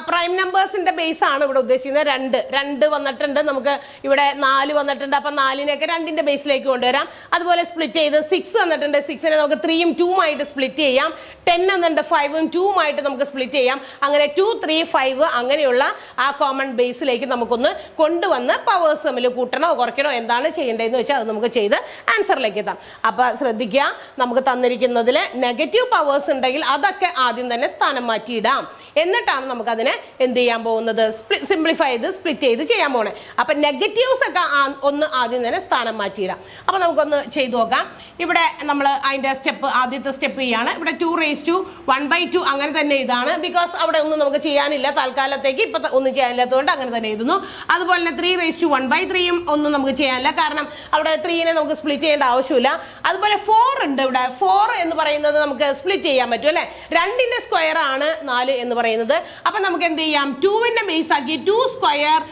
പ്രൈം നമ്പേഴ്സിന്റെ ബേസ് ആണ് ഇവിടെ ഉദ്ദേശിക്കുന്നത്. 2 വന്നിട്ടുണ്ട്, നമുക്ക് ഇവിടെ 4 വന്നിട്ടുണ്ട്. അപ്പൊ 4-നെയൊക്കെ 2ന്റെ ബേസിലേക്ക് കൊണ്ടുവരാം. അതുപോലെ സ്പ്ലിറ്റ് ചെയ്ത് 6 വന്നിട്ടുണ്ട്, 6-നെ നമുക്ക് 3ഉം 2ഉം ആയിട്ട് സ്പ്ലിറ്റ് ചെയ്യാം. 10 വന്നിട്ടുണ്ട്, 5ഉം 2ഉം ആയിട്ട് നമുക്ക് സ്പ്ലിറ്റ് ചെയ്യാം. അങ്ങനെ 2, 3, 5 അങ്ങനെയുള്ള ആ കോമൺ ബേസിലേക്ക് നമുക്കൊന്ന് കൊണ്ടുവന്ന് പവേഴ്സ് തമ്മിൽ കൂട്ടണോ കുറയ്ക്കണോ എന്താണ് ചെയ്യേണ്ടതെന്ന് വെച്ചാൽ അത് നമുക്ക് ചെയ്ത് ആൻസറിലേക്ക് എത്താം. അപ്പൊ ശ്രദ്ധിക്കുക, നമുക്ക് തന്നിരിക്കുന്നതിൽ നെഗറ്റീവ് പവേഴ്സ് ഉണ്ടെങ്കിൽ അതൊക്കെ ആദ്യം തന്നെ സ്ഥാനം മാറ്റിയിടാം. എന്നിട്ടാണ് നമുക്ക് അതിനെ എന്ത് ചെയ്യാൻ പോകുന്നത്, സിംപ്ലിഫൈ ചെയ്ത് സ്പ്ലിറ്റ് ചെയ്ത് ചെയ്യാൻ പോണേ. അപ്പൊ നെഗറ്റീവ്സ് ഒക്കെ ഒന്ന് ആദ്യം തന്നെ സ്ഥാനം മാറ്റിയിടാം. അപ്പൊ നമുക്കൊന്ന് ചെയ്തു നോക്കാം. ഇവിടെ നമ്മൾ അതിന്റെ ആദ്യത്തെ സ്റ്റെപ്പ് ചെയ്യാണ്. ഇവിടെ 2⁻1/2 അങ്ങനെ തന്നെ ഇതാണ്. ബിക്കോസ് അവിടെ ഒന്നും നമുക്ക് ചെയ്യാനില്ല തൽക്കാലത്തേക്ക്, ഇപ്പൊ ഒന്നും ചെയ്യാനില്ലാത്തതുകൊണ്ട് അങ്ങനെ തന്നെ എഴുതുന്നു. അതുപോലെ തന്നെ 3⁻1/3 ഒന്നും നമുക്ക് ചെയ്യാനില്ല, കാരണം അവിടെ 3നെ നമുക്ക് സ്പ്ലിറ്റ് ചെയ്യേണ്ട ആവശ്യമില്ല. അതുപോലെ 4 ഉണ്ട്. ഇവിടെ 4 എന്ന് പറയുന്നത് നമുക്ക് സ്പ്ലിറ്റ് ചെയ്യാൻ പറ്റും അല്ലെ. 2ന്റെ സ്ക്വയർ ആണ് 4 എന്ന് പറയുന്നത്. അപ്പൊ നമുക്ക് എന്ത് ചെയ്യാം, 2ന്റെ ബേസ് ആക്കി 2²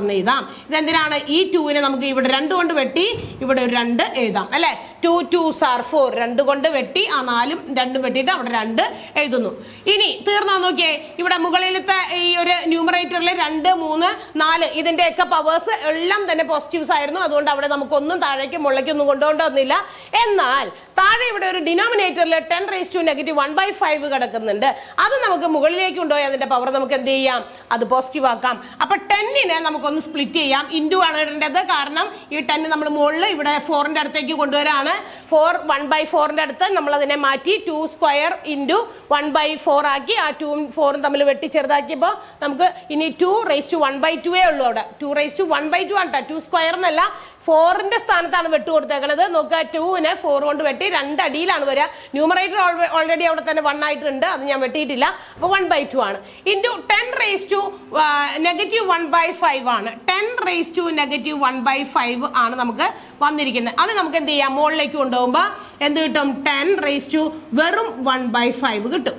എന്ന് എഴുതാം. ഇതെന്തിനാണ്, ഈ 2നെ നമുക്ക് ഇവിടെ 2 കൊണ്ട് വെട്ടി ഇവിടെ ഒരു 2 എഴുതാം അല്ലെ. 2 2s are 4, 2 കൊണ്ട് വെട്ടി ആ 4ഉം 2ഉം വെട്ടിയിട്ട് അവിടെ 2 എഴുതുന്നു. ഇനി തീർന്നോ നോക്കിയേ, ഇവിടെ മുകളിലത്തെ ഈ ഒരു ന്യൂമറേറ്ററിൽ 2, 3, 4 ഇതിന്റെയൊക്കെ പവേഴ്സ് എല്ലാം തന്നെ പോസിറ്റീവ്സ് ആയിരുന്നു. അതുകൊണ്ട് അവിടെ നമുക്കൊന്നും താഴേക്ക് മുകളിലേക്കൊന്നും കൊണ്ടുകൊണ്ടൊന്നുമില്ല. എന്നാൽ താഴെ ഇവിടെ ഒരു ഡിനോമിനേറ്ററിൽ 10⁻⁻1/5 കിടക്കുന്നുണ്ട്. അത് നമുക്ക് മുകളിലേക്ക് കൊണ്ടുപോയി അതിന്റെ പവർ നമുക്ക് എന്ത് ചെയ്യാം, അത് പോസിറ്റീവ് ആക്കാം. അപ്പൊ 10നെ നമുക്കൊന്ന് സ്പ്ലിറ്റ് ചെയ്യാം. ഇൻറ്റു ആണ് ഇടേണ്ടത്, കാരണം ഈ 10 നമ്മൾ മുകളിൽ ഇവിടെ 4ന്റെ അടുത്തേക്ക് കൊണ്ടുവരാണ്. 4 1/4ന്റെ അടുത്ത് നമ്മൾ അതിനെ മാറ്റി 2² ഇൻറ്റു 1/4 ആക്കി. ആ 2ഉം 4ഉം തമ്മിൽ വെട്ടി ചെറുതാക്കിയപ്പോൾ നമുക്ക് ഇനി 2⁻1/2 ഉള്ളൂ. അവിടെ 2⁻1/2 ആണ് കേട്ടോ, 2² എന്നല്ല. 4ന്റെ സ്ഥാനത്താണ് വെട്ട് കൊടുത്തേക്കുന്നത്. നോക്കുക, 2നെ 4 കൊണ്ട് വെട്ടി 2 അടിയിലാണ് വരിക. ന്യൂമറേറ്റർ ഓൾറെഡി അവിടെ തന്നെ 1 ആയിട്ടുണ്ട്, അത് ഞാൻ വെട്ടിയിട്ടില്ല. അപ്പൊ 1/2 ആണ്. ഇൻറ്റു 10⁻⁻1/5 ആണ്. 10⁻⁻1/5 ആണ് നമുക്ക് വന്നിരിക്കുന്നത്. അത് നമുക്ക് എന്ത് ചെയ്യാം, മുകളിലേക്ക് കൊണ്ടുപോകുമ്പോൾ എന്ത് കിട്ടും, 10⁻1/5 കിട്ടും.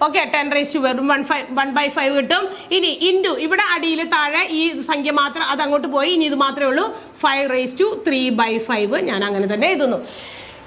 ഓക്കെ, 10⁻1/5 കിട്ടും. ഇനി ഇൻറ്റു ഇവിടെ അടിയിൽ താഴെ ഈ സംഖ്യ മാത്രം അത് അങ്ങോട്ട് പോയി. ഇനി ഇത് മാത്രമേ ഉള്ളൂ, 5⁻3/5 ഞാൻ അങ്ങനെ തന്നെ എഴുതുന്നു.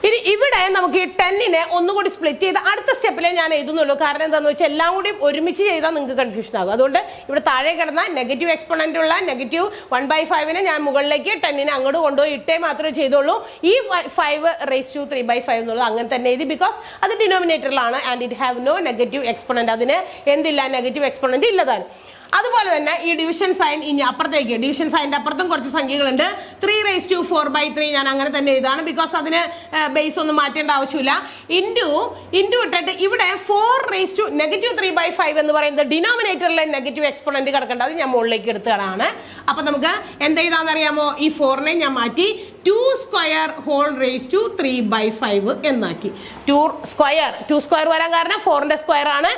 ഇനി ഇവിടെ നമുക്ക് ഈ 10നെ ഒന്നുകൂടി സ്പ്ലിറ്റ് ചെയ്ത് അടുത്ത സ്റ്റെപ്പിലേ ഞാൻ എഴുതുന്നുള്ളൂ. കാരണം എന്താണെന്ന് വെച്ചാൽ എല്ലാം കൂടി ഒരുമിച്ച് ചെയ്താൽ നിങ്ങൾക്ക് കൺഫ്യൂഷൻ ആകും. അതുകൊണ്ട് ഇവിടെ താഴെ കിടന്ന നെഗറ്റീവ് എക്സ്പോണന്റ് ഉള്ള -1/5നെ ഞാൻ മുകളിലേക്ക് 10നെ അങ്ങോട്ട് കൊണ്ടുപോയി ഇട്ടേ മാത്രമേ ചെയ്തുള്ളൂ. ഈ 5⁻3/5 എന്നുള്ളത് അങ്ങനെ തന്നെ എഴുതി, ബിക്കോസ് അത് ഡിനോമിനേറ്ററിലാണ് and it have no negative exponent. അതിന് എന്തില്ല, നെഗറ്റീവ് എക്സ്പോണന്റ് ഇല്ലതാണ്. അതുപോലെ തന്നെ ഈ ഡിവിഷൻ സൈൻ ഇനി അപ്പുറത്തേക്ക്, ഡിവിഷൻ സൈനിന്റെ അപ്പുറത്തും കുറച്ച് സംഖ്യകളുണ്ട്. 3⁻4/3 ഞാൻ അങ്ങനെ തന്നെ എഴുതാണ്, ബിക്കോസ് അതിന് ബേസ് ഒന്നും മാറ്റേണ്ട ആവശ്യമില്ല. ഇൻറ്റു ഇട്ടിട്ട് ഇവിടെ 4⁻3/5 എന്ന് പറയുന്നത് ഡിനോമിനേറ്ററിലെ നെഗറ്റീവ് എക്സ്പോണന്റ് കിടക്കേണ്ടത് അത് ഞാൻ മുകളിലേക്ക് എടുത്തതാണ്. അപ്പൊ നമുക്ക് എന്ത് ചെയ്താന്നറിയാമോ, ഈ 4നെ ഞാൻ മാറ്റി 2² എന്നാക്കി. 2² വരാൻ കാരണം 4ന്റെ സ്ക്വയർ ആണ്.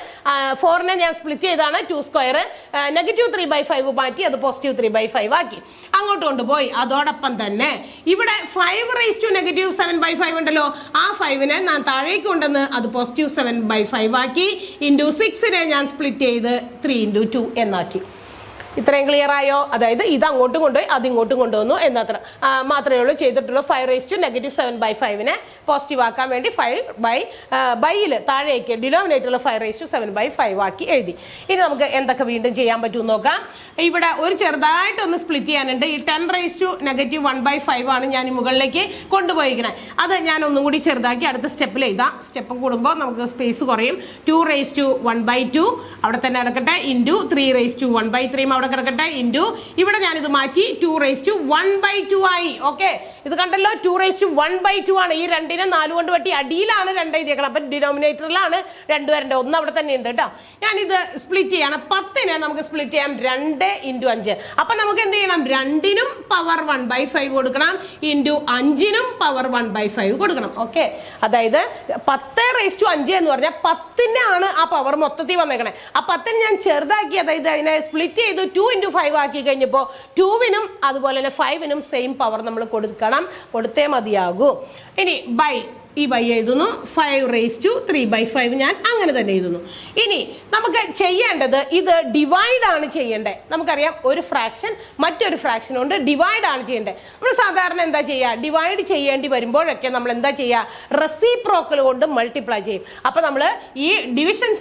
4നെ ഞാൻ സ്പ്ലിറ്റ് ചെയ്താണ്. 2² -3/5 മാറ്റി അത് +3/5 ആക്കി അങ്ങോട്ട് കൊണ്ടുപോയി. അതോടൊപ്പം തന്നെ ഇവിടെ 5⁻⁻7/5 ഉണ്ടല്ലോ, ആ 5നെ ഞാൻ താഴേക്ക് കൊണ്ടുവന്ന് അത് +7/5 ആക്കി. ഇൻറ്റു 6നെ ഞാൻ സ്പ്ലിറ്റ് ചെയ്ത് 3 × 2 എന്നാക്കി. ഇത്രയും ക്ലിയർ ആയോ? അതായത് ഇത് അങ്ങോട്ടും കൊണ്ടുപോയി അത് ഇങ്ങോട്ടും കൊണ്ടുവന്നു എന്നത്ര മാത്രമേ ഉള്ളൂ ചെയ്തിട്ടുള്ളൂ. 5⁻⁻⁵ പോസിറ്റീവ് ആക്കാൻ വേണ്ടി 5/ബൈയിൽ താഴേക്ക് ഡിനോമിനേറ്ററിൽ 5⁻⁵ ആക്കി എഴുതി. ഇനി നമുക്ക് എന്തൊക്കെ വീണ്ടും ചെയ്യാൻ പറ്റുമെന്ന് നോക്കാം. ഇവിടെ ഒരു ചെറുതായിട്ടൊന്ന് സ്പ്ലിറ്റ് ചെയ്യാനുണ്ട്. ഈ 10⁻⁻1/5 ആണ് ഞാൻ മുകളിലേക്ക് കൊണ്ടുപോയിരിക്കണേ. അത് ഞാൻ ഒന്നും കൂടി ചെറുതാക്കി അടുത്ത സ്റ്റെപ്പിൽ എഴുതാം. സ്റ്റെപ്പ് കൂടുമ്പോൾ നമുക്ക് സ്പേസ് കുറയും. 2⁻1/2 അവിടെ തന്നെ കിടക്കട്ടെ, ഇൻറ്റു 3⁻1/3 അവിടെ കിടക്കട്ടെ, ഇൻറ്റു ഇവിടെ ഞാനിത് മാറ്റി 2⁻1/2 ആയി. ഓക്കെ, ഇത് കണ്ടല്ലോ 2⁻1/2 ആണ്. ഈ 2നെ 4 കൊണ്ട് വെട്ടി അടിയിലാണ് 2 എഴുതിയേക്കണം. അപ്പൊ ഡിനോമിനേറ്ററിലാണ് 2 വരേണ്ടത്. 1 അവിടെ തന്നെ ഉണ്ട് കേട്ടോ. ഞാനിത് സ്പ്ലിറ്റ് ചെയ്യാണ്. 10നെ നമുക്ക് സ്പ്ലിറ്റ് ചെയ്യാം 2 × 5. അപ്പൊ നമുക്ക് എന്ത് ചെയ്യണം? 2നും പവർ 1/5 കൊടുക്കണം, ഇൻറ്റു 5നും പവർ 1/5 കൊടുക്കണം. ഓക്കെ, അതായത് 10⁻5 എന്ന് പറഞ്ഞാൽ 10ന്റെ ആണ് ആ പവർ മൊത്തത്തിൽ വന്നേക്കണേ. ആ 10നെ ഞാൻ ചെറുതാക്കി, അതായത് അതിനെ സ്പ്ലിറ്റ് ചെയ്ത് 2 × 5 ആക്കി കഴിഞ്ഞപ്പോൾ 2വിനും അതുപോലെ തന്നെ 5നും സെയിം പവർ നമ്മൾ കൊടുത്തേ മതിയാകൂ. ഇനി ഈ ബൈ എഴുതുന്നു. 5⁻3/5 ഞാൻ അങ്ങനെ തന്നെ എഴുതുന്നു. ഇനി നമുക്ക് ചെയ്യേണ്ടത് ഇത് ഡിവൈഡ് ആണ് ചെയ്യേണ്ടത്. നമുക്കറിയാം ഒരു ഫ്രാക്ഷൻ മറ്റൊരു ഫ്രാക്ഷൻ കൊണ്ട് ഡിവൈഡ് ആണ് ചെയ്യേണ്ടത്. നമ്മൾ സാധാരണ എന്താ ചെയ്യുക? ഡിവൈഡ് ചെയ്യേണ്ടി വരുമ്പോഴൊക്കെ നമ്മൾ എന്താ ചെയ്യുക? റെസിപ്രോക്കൽ കൊണ്ട് മൾട്ടിപ്ലൈ ചെയ്യും. അപ്പൊ നമ്മൾ ഈ ഡിവിഷൻ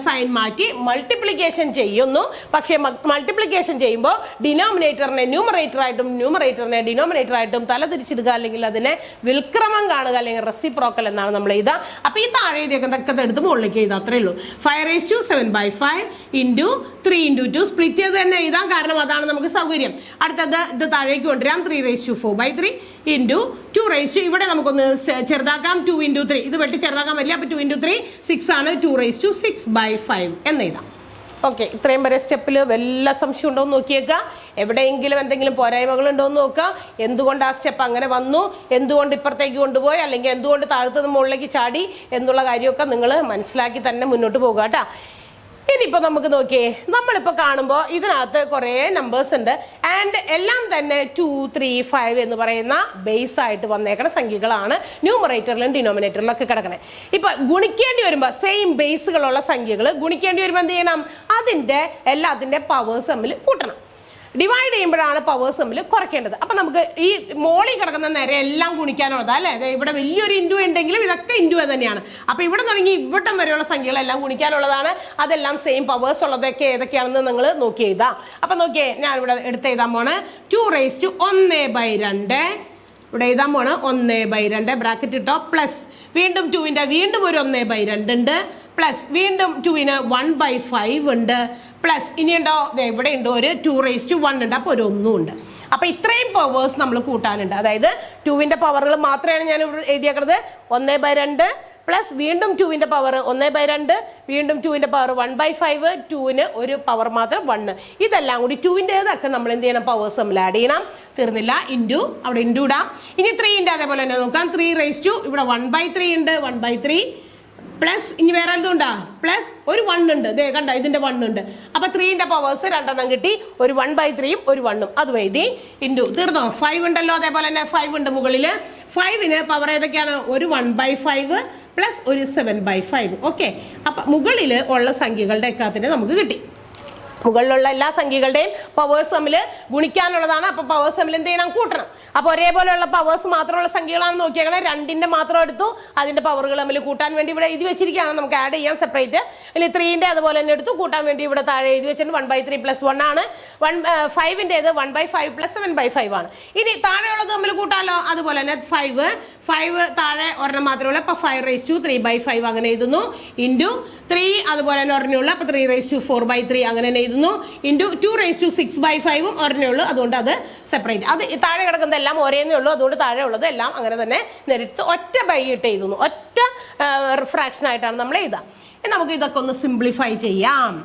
സൈൻ മാറ്റി മൾട്ടിപ്ലിക്കേഷൻ ചെയ്യുന്നു. പക്ഷേ മൾട്ടിപ്ലിക്കേഷൻ ചെയ്യുമ്പോൾ ഡിനോമിനേറ്ററിനെ ന്യൂമറേറ്ററായിട്ടും ന്യൂമറേറ്ററിനെ ഡിനോമിനേറ്ററായിട്ടും തലതിരിച്ചിടുക, അല്ലെങ്കിൽ അതിനെ വിൽക്രമം കാണുക, അല്ലെങ്കിൽ റെസിപ്രോക്കൽ എന്നാണ് നമ്മൾ എഴുതുക. അപ്പൊ ഈ താഴെ എഴുതിയൊക്കെ എടുത്ത് മുകളിലേക്ക് എഴുതാം. അത്രേ ഉള്ളൂ. 5⁻7/5 ഇൻറ്റു 3 × 2 സ്പ്ലിറ്റ് ചെയ്ത് തന്നെ എഴുതാം, കാരണം അതാണ് നമുക്ക് സൗകര്യം. അടുത്തത് ഇത് താഴേക്ക് കൊണ്ടുവരാം. 3⁻4/3 ഇൻറ്റു 2 ഇവിടെ നമുക്കൊന്ന് ചെറുതാക്കാം. 2 × 3 ഇത് വെട്ടി ചെറുതാക്കാൻ പറ്റില്ല. അപ്പൊ 2 × 3 6 ആണ്. 2⁻6/5 എന്ന് എഴുതാം. ഓക്കെ, ഇത്രയും വരെ സ്റ്റെപ്പിൽ വല്ല സംശയം ഉണ്ടോ എന്ന് നോക്കിയേക്കുക. എവിടെയെങ്കിലും എന്തെങ്കിലും പോരായ്മകൾ ഉണ്ടോ എന്ന് നോക്കുക. എന്തുകൊണ്ട് ആ സ്റ്റെപ്പ് അങ്ങനെ വന്നു, എന്തുകൊണ്ട് ഇപ്പുറത്തേക്ക് കൊണ്ടുപോയി, അല്ലെങ്കിൽ എന്തുകൊണ്ട് താഴത്തുനിന്ന് മുകളിലേക്ക് ചാടി എന്നുള്ള കാര്യമൊക്കെ നിങ്ങൾ മനസ്സിലാക്കി തന്നെ മുന്നോട്ട് പോകുക കേട്ടോ. ഇനിയിപ്പോൾ നമുക്ക് നോക്കിയേ, നമ്മളിപ്പോൾ കാണുമ്പോൾ ഇതിനകത്ത് കുറേ നമ്പേഴ്സ് ഉണ്ട്. ആൻഡ് എല്ലാം തന്നെ 2, 3, 5 എന്ന് പറയുന്ന ബേസ് ആയിട്ട് വന്നേക്കണ സംഖ്യകളാണ് ന്യൂമറേറ്ററിലും ഡിനോമിനേറ്ററിലും ഒക്കെ കിടക്കണേ. ഇപ്പൊ ഗുണിക്കേണ്ടി വരുമ്പോൾ സെയിം ബേസുകളുള്ള സംഖ്യകൾ ഗുണിക്കേണ്ടി വരുമ്പോൾ എന്ത് ചെയ്യണം? അതിന്റെ എല്ലാത്തിന്റെ പവേഴ്സ് തമ്മിൽ കൂട്ടണം. ഡിവൈഡ് ചെയ്യുമ്പോഴാണ് പവേഴ്സ് തമ്മിൽ കുറയ്ക്കേണ്ടത്. അപ്പൊ നമുക്ക് ഈ മോളിൽ കിടക്കുന്ന നേരെ എല്ലാം ഗുണിക്കാനുള്ളത് അല്ലേ? ഇവിടെ വലിയൊരു ഇൻറ്റു ഉണ്ടെങ്കിലും ഇതൊക്കെ ഇൻറ്റു തന്നെയാണ്. അപ്പൊ ഇവിടെ തുടങ്ങി ഇവിടം വരെയുള്ള സംഖ്യകളെല്ലാം ഗുണിക്കാനുള്ളതാണ്. അതെല്ലാം സെയിം പവേഴ്സ് ഉള്ളതൊക്കെ ഏതൊക്കെയാണെന്ന് നിങ്ങൾ നോക്കി എഴുതാം. അപ്പൊ നോക്കിയേ, ഞാൻ ഇവിടെ എടുത്ത് എഴുതാൻ പോണ്. 2⁻1/2 ഇവിടെ എഴുതാൻ പോണ്. 1/2 ബ്രാക്കറ്റ് ഇട്ടോ, പ്ലസ് വീണ്ടും 2ന്റെ വീണ്ടും ഒരു 1/2 ഉണ്ട്, പ്ലസ് വീണ്ടും 2ന് 1/5 ഉണ്ട്, പ്ലസ് ഇനിയുണ്ടോ ഇവിടെ ഉണ്ട് ഒരു 2⁻1 ഉണ്ട്. അപ്പൊ ഒരു 1 ഉണ്ട്. അപ്പൊ ഇത്രയും പവേഴ്സ് നമ്മൾ കൂട്ടാനുണ്ട്. അതായത് 2ന്റെ പവറുകൾ മാത്രമാണ് ഞാൻ ഇവിടെ എഴുതിയേക്കുന്നത്. 1/2 പ്ലസ് വീണ്ടും 2ന്റെ പവർ 1/2, വീണ്ടും 2ന്റെ പവർ 1/5, 2ന് ഒരു പവർ മാത്രം 1. ഇതെല്ലാം കൂടി 2ന്റേതൊക്കെ നമ്മൾ എന്ത് ചെയ്യണം? പവേഴ്സ് നമ്മൾ ആഡ് ചെയ്യണം. തീർന്നില്ല, ഇൻറ്റു അവിടെ ഇൻറ്റു ഇടാം. ഇനി 3ന്റെ അതേപോലെ തന്നെ നോക്കാം. 3⁻, ഇവിടെ 1/3 ഉണ്ട്, 1/3 പ്ലസ് ഇനി വേറെ എന്തുണ്ടാ? പ്ലസ് ഒരു 1 ഉണ്ട്. ഇതേ കണ്ട, ഇതിന്റെ 1 ഉണ്ട്. അപ്പൊ 3ന്റെ പവേഴ്സ് 2 കിട്ടി. ഒരു 1/3 ഒരു 1 അത് എഴുതി. ഇൻറ്റു തീർന്നോ? 5 ഉണ്ടല്ലോ, അതേപോലെ തന്നെ 5 ഉണ്ട് മുകളിൽ. 5ന് പവർ ഏതൊക്കെയാണ്? ഒരു 1/5 പ്ലസ് ഒരു 7/5. ഓക്കെ, അപ്പൊ മുകളിൽ ഉള്ള സംഖ്യകളുടെ എക്കാത്തിന്റെ നമുക്ക് കിട്ടി. മുകളിലുള്ള എല്ലാ സംഖ്യകളുടെയും പവേഴ്സ് തമ്മിൽ ഗുണിക്കാനുള്ളതാണ്. അപ്പൊ പവേഴ്സ് തമ്മിൽ എന്ത് ചെയ്യണം? കൂട്ടണം. അപ്പൊ ഒരേപോലെയുള്ള പവേഴ്സ് മാത്രമുള്ള സംഖ്യകളാണ് നോക്കിയേക്കണേ. 2ന്റെ മാത്രം എടുത്തു, അതിന്റെ പവറുകൾ തമ്മിൽ കൂട്ടാൻ വേണ്ടി ഇവിടെ എഴുതി വെച്ചിരിക്കുകയാണ്. നമുക്ക് ആഡ് ചെയ്യാം സെപ്പറേറ്റ്. ഇനി 3ന്റെ അതുപോലെ തന്നെ എടുത്തു കൂട്ടാൻ വേണ്ടി ഇവിടെ താഴെ എഴുതി വെച്ചിട്ടുണ്ട്. 1/3 + 1 ആണ്. 5ന്റേത് 1/5 + 7/5 ആണ്. ഇനി താഴെയുള്ളത് തമ്മിൽ കൂട്ടാലോ. അതുപോലെ തന്നെ 5 താഴെ ഒരെണ്ണം മാത്രമേ ഉള്ളൂ. അപ്പൊ 5⁻3/5 അങ്ങനെ എഴുതുന്നു. ഇൻറ്റു 3 അതുപോലെ തന്നെ ഒരെണ്ണേ ഉള്ളൂ. അപ്പൊ 3⁻4/3 അങ്ങനെ തന്നെ എഴുതുന്നു. ഇൻറ്റു 2⁻6/5 ഒരെണ്ണേ ഉള്ളൂ. അതുകൊണ്ട് അത് സെപ്പറേറ്റ്. അത് താഴെ കിടക്കുന്നതെല്ലാം ഒരേന്നേ ഉള്ളൂ. അതുകൊണ്ട് താഴെ ഉള്ളത് എല്ലാം അങ്ങനെ തന്നെ നേരിട്ട് ഒറ്റ ബൈ ഇട്ട് എഴുതുന്നു. ഒറ്റ ഫ്രാക്ഷൻ ആയിട്ടാണ് നമ്മൾ എഴുതുക. നമുക്ക് ഇതൊക്കെ ഒന്ന് സിംപ്ലിഫൈ ചെയ്യാം.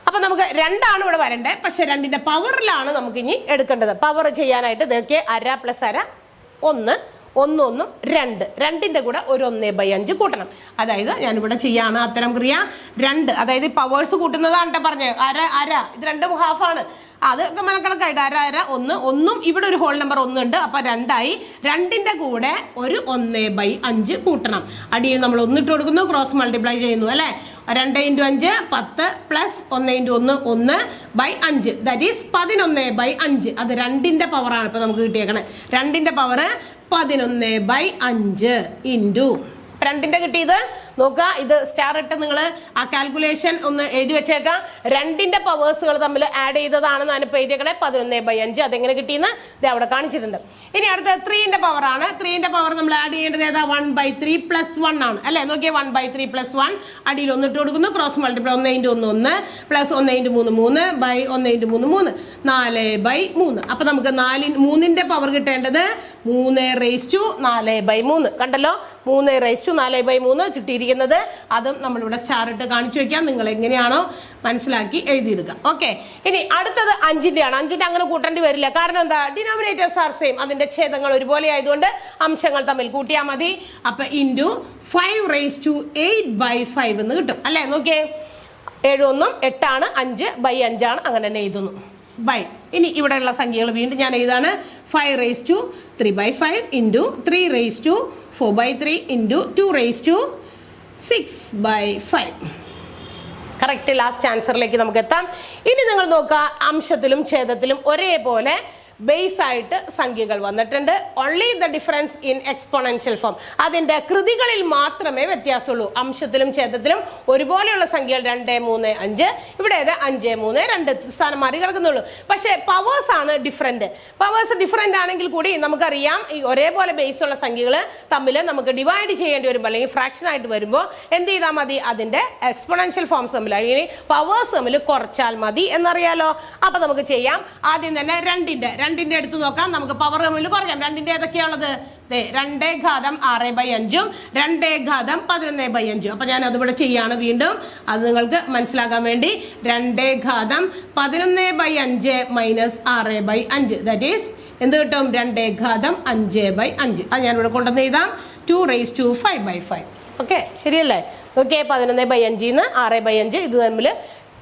അപ്പൊ നമുക്ക് 2 ആണ് ഇവിടെ വരേണ്ടത്. പക്ഷെ 2ന്റെ പവറിലാണ് നമുക്ക് ഇനി എടുക്കേണ്ടത്. പവർ ചെയ്യാനായിട്ട് ഇതൊക്കെ 1/2 + 1/2 1 1 1 2 2ന്റെ കൂടെ ഒരു 1/5 കൂട്ടണം. അതായത് ഞാനിവിടെ ചെയ്യാണ് അത്തരം ക്രിയ. 2 അതായത് പവേഴ്സ് കൂട്ടുന്നതാണ് പറഞ്ഞത്. 1/2 ഇത് 2 ഹാഫ് ആണ്. അതൊക്കെ മനക്കണക്കായിട്ട് അര ഒന്നും ഇവിടെ ഒരു ഹോൾ നമ്പർ 1 ഉണ്ട്. അപ്പൊ 2 ആയി. 2ന്റെ കൂടെ ഒരു 1/5 കൂട്ടണം. അടിയിൽ നമ്മൾ 1 ഇട്ട് കൊടുക്കുന്നു, ക്രോസ് മൾട്ടിപ്ലൈ ചെയ്യുന്നു അല്ലെ. 2 × 5 10 പ്ലസ് 1 × 1 1/5 ദാറ്റ് ഈസ് 11/5. അത് 2ന്റെ പവറാണ് ഇപ്പൊ നമുക്ക് കിട്ടിയേക്കണേ. 2ന്റെ പവർ 11/5 ഇൻറ്റു 2ന്റെ കിട്ടിയത് നോക്കുക. ഇത് സ്റ്റാർ ഇട്ട് നിങ്ങൾ ആ കാൽക്കുലേഷൻ ഒന്ന് എഴുതി വെച്ചേക്കാം. 2ന്റെ പവേഴ്സുകൾ തമ്മിൽ ആഡ് ചെയ്തതാണ് ഞാനിപ്പോൾ എഴുതിയേക്കണേ 11/5. അതെങ്ങനെ കിട്ടിയെന്ന് ഇത് അവിടെ കാണിച്ചിട്ടുണ്ട്. ഇനി അടുത്ത 3ന്റെ പവർ ആണ്. 3ന്റെ പവർ നമ്മൾ ആഡ് ചെയ്യേണ്ടത് ഏതാ? 1/3 + 1 ആണ് അല്ലെ. നോക്കിയേ 1/3 + 1 അടിയിൽ 1 ഇട്ട് കൊടുക്കുന്നു, ക്രോസ് മൾട്ടിപ്ലൈ 1 × 1 1 പ്ലസ് 1 × 3 3 ബൈ 1 × 3 3 4/3. അപ്പൊ നമുക്ക് 3ന്റെ പവർ കിട്ടേണ്ടത് 3⁴4/3. കണ്ടല്ലോ 3⁴4/3 കിട്ടിയിരിക്കുന്നത്. അതും നമ്മളിവിടെ സ്റ്റാർ ഇട്ട് കാണിച്ചു വെക്കാം. നിങ്ങൾ എങ്ങനെയാണോ മനസ്സിലാക്കി എഴുതിയെടുക്കാം. ഓക്കെ. ഇനി അടുത്തത് 5ന്റെ ആണ്. 5ന്റെ അങ്ങനെ കൂട്ടേണ്ടി വരില്ല. കാരണം എന്താ? Denominators are same. അതിന്റെ ഛേദങ്ങൾ ഒരുപോലെ ആയതുകൊണ്ട് അംശങ്ങൾ തമ്മിൽ കൂട്ടിയാൽ മതി. അപ്പൊ ഇൻറ്റു 5⁸8/5 എന്ന് കിട്ടും അല്ലെ. നോക്കിയേ 7 1 8 ആണ്, 5/5 ആണ്. അങ്ങനെ തന്നെ എഴുതുന്നു ബൈ. ഇനി ഇവിടെയുള്ള സംഖ്യകൾ വീണ്ടും ഞാൻ എഴുതാണ്. 5⁵3/5 ഇൻറ്റു 3⁴4/3 ഇൻറ്റു 2⁵6/5. കറക്റ്റ് ലാസ്റ്റ് ആൻസറിലേക്ക് നമുക്ക് എത്താം. ഇനി നിങ്ങൾ നോക്കുക, അംശത്തിലും ഛേദത്തിലും ഒരേപോലെ ബേസ് ആയിട്ട് സംഖ്യകൾ വന്നിട്ടുണ്ട്. Only the difference in exponential form. അതിന്റെ കൃതികളിൽ മാത്രമേ വ്യത്യാസമുള്ളൂ. അംശത്തിലും ഛേദത്തിലും ഒരുപോലെയുള്ള സംഖ്യകൾ 2 3 5. ഇവിടെ 5 3 2 സ്ഥാനം മാറി കിടക്കുന്നുള്ളൂ. പക്ഷേ പവേഴ്സ് ആണ് ഡിഫറെന്റ്. പവേഴ്സ് ഡിഫറെന്റ് ആണെങ്കിൽ കൂടി നമുക്കറിയാം ഈ ഒരേപോലെ ബേസ് ഉള്ള സംഖ്യകൾ തമ്മിൽ നമുക്ക് ഡിവൈഡ് ചെയ്യേണ്ടി വരുമ്പോൾ അല്ലെങ്കിൽ ഫ്രാക്ഷൻ ആയിട്ട് വരുമ്പോൾ എന്ത് ചെയ്താൽ മതി? അതിന്റെ എക്സ്പോണൻഷ്യൽ ഫോംസ് തമ്മിൽ അല്ലെങ്കിൽ പവേഴ്സ് തമ്മിൽ കുറച്ചാൽ മതി എന്നറിയാലോ. അപ്പൊ നമുക്ക് ചെയ്യാം. ആദ്യം തന്നെ 2ന്റെ എടുത്ത് നോക്കാം. നമുക്ക് പവർ തമ്മിൽ കുറയ്ക്കാം. 2ന്റെ ഏതൊക്കെയാണുള്ളത്? 2⁻6/5 2⁻11/5. അപ്പൊ ഞാൻ അതിവിടെ ചെയ്യാണ് വീണ്ടും. അത് നിങ്ങൾക്ക് മനസ്സിലാക്കാൻ വേണ്ടി 2⁻11/5 മൈനസ് 6/5 ദാറ്റ് ഈസ് എന്ത് കിട്ടും? 2⁻5/5. അത് ഞാനിവിടെ കൊണ്ടുവന്ന് എഴുതാം. 2⁵5/5. ഓക്കെ, ശരിയല്ലേ? ഓക്കെ, 11/5 6/5 ഇത് തമ്മിൽ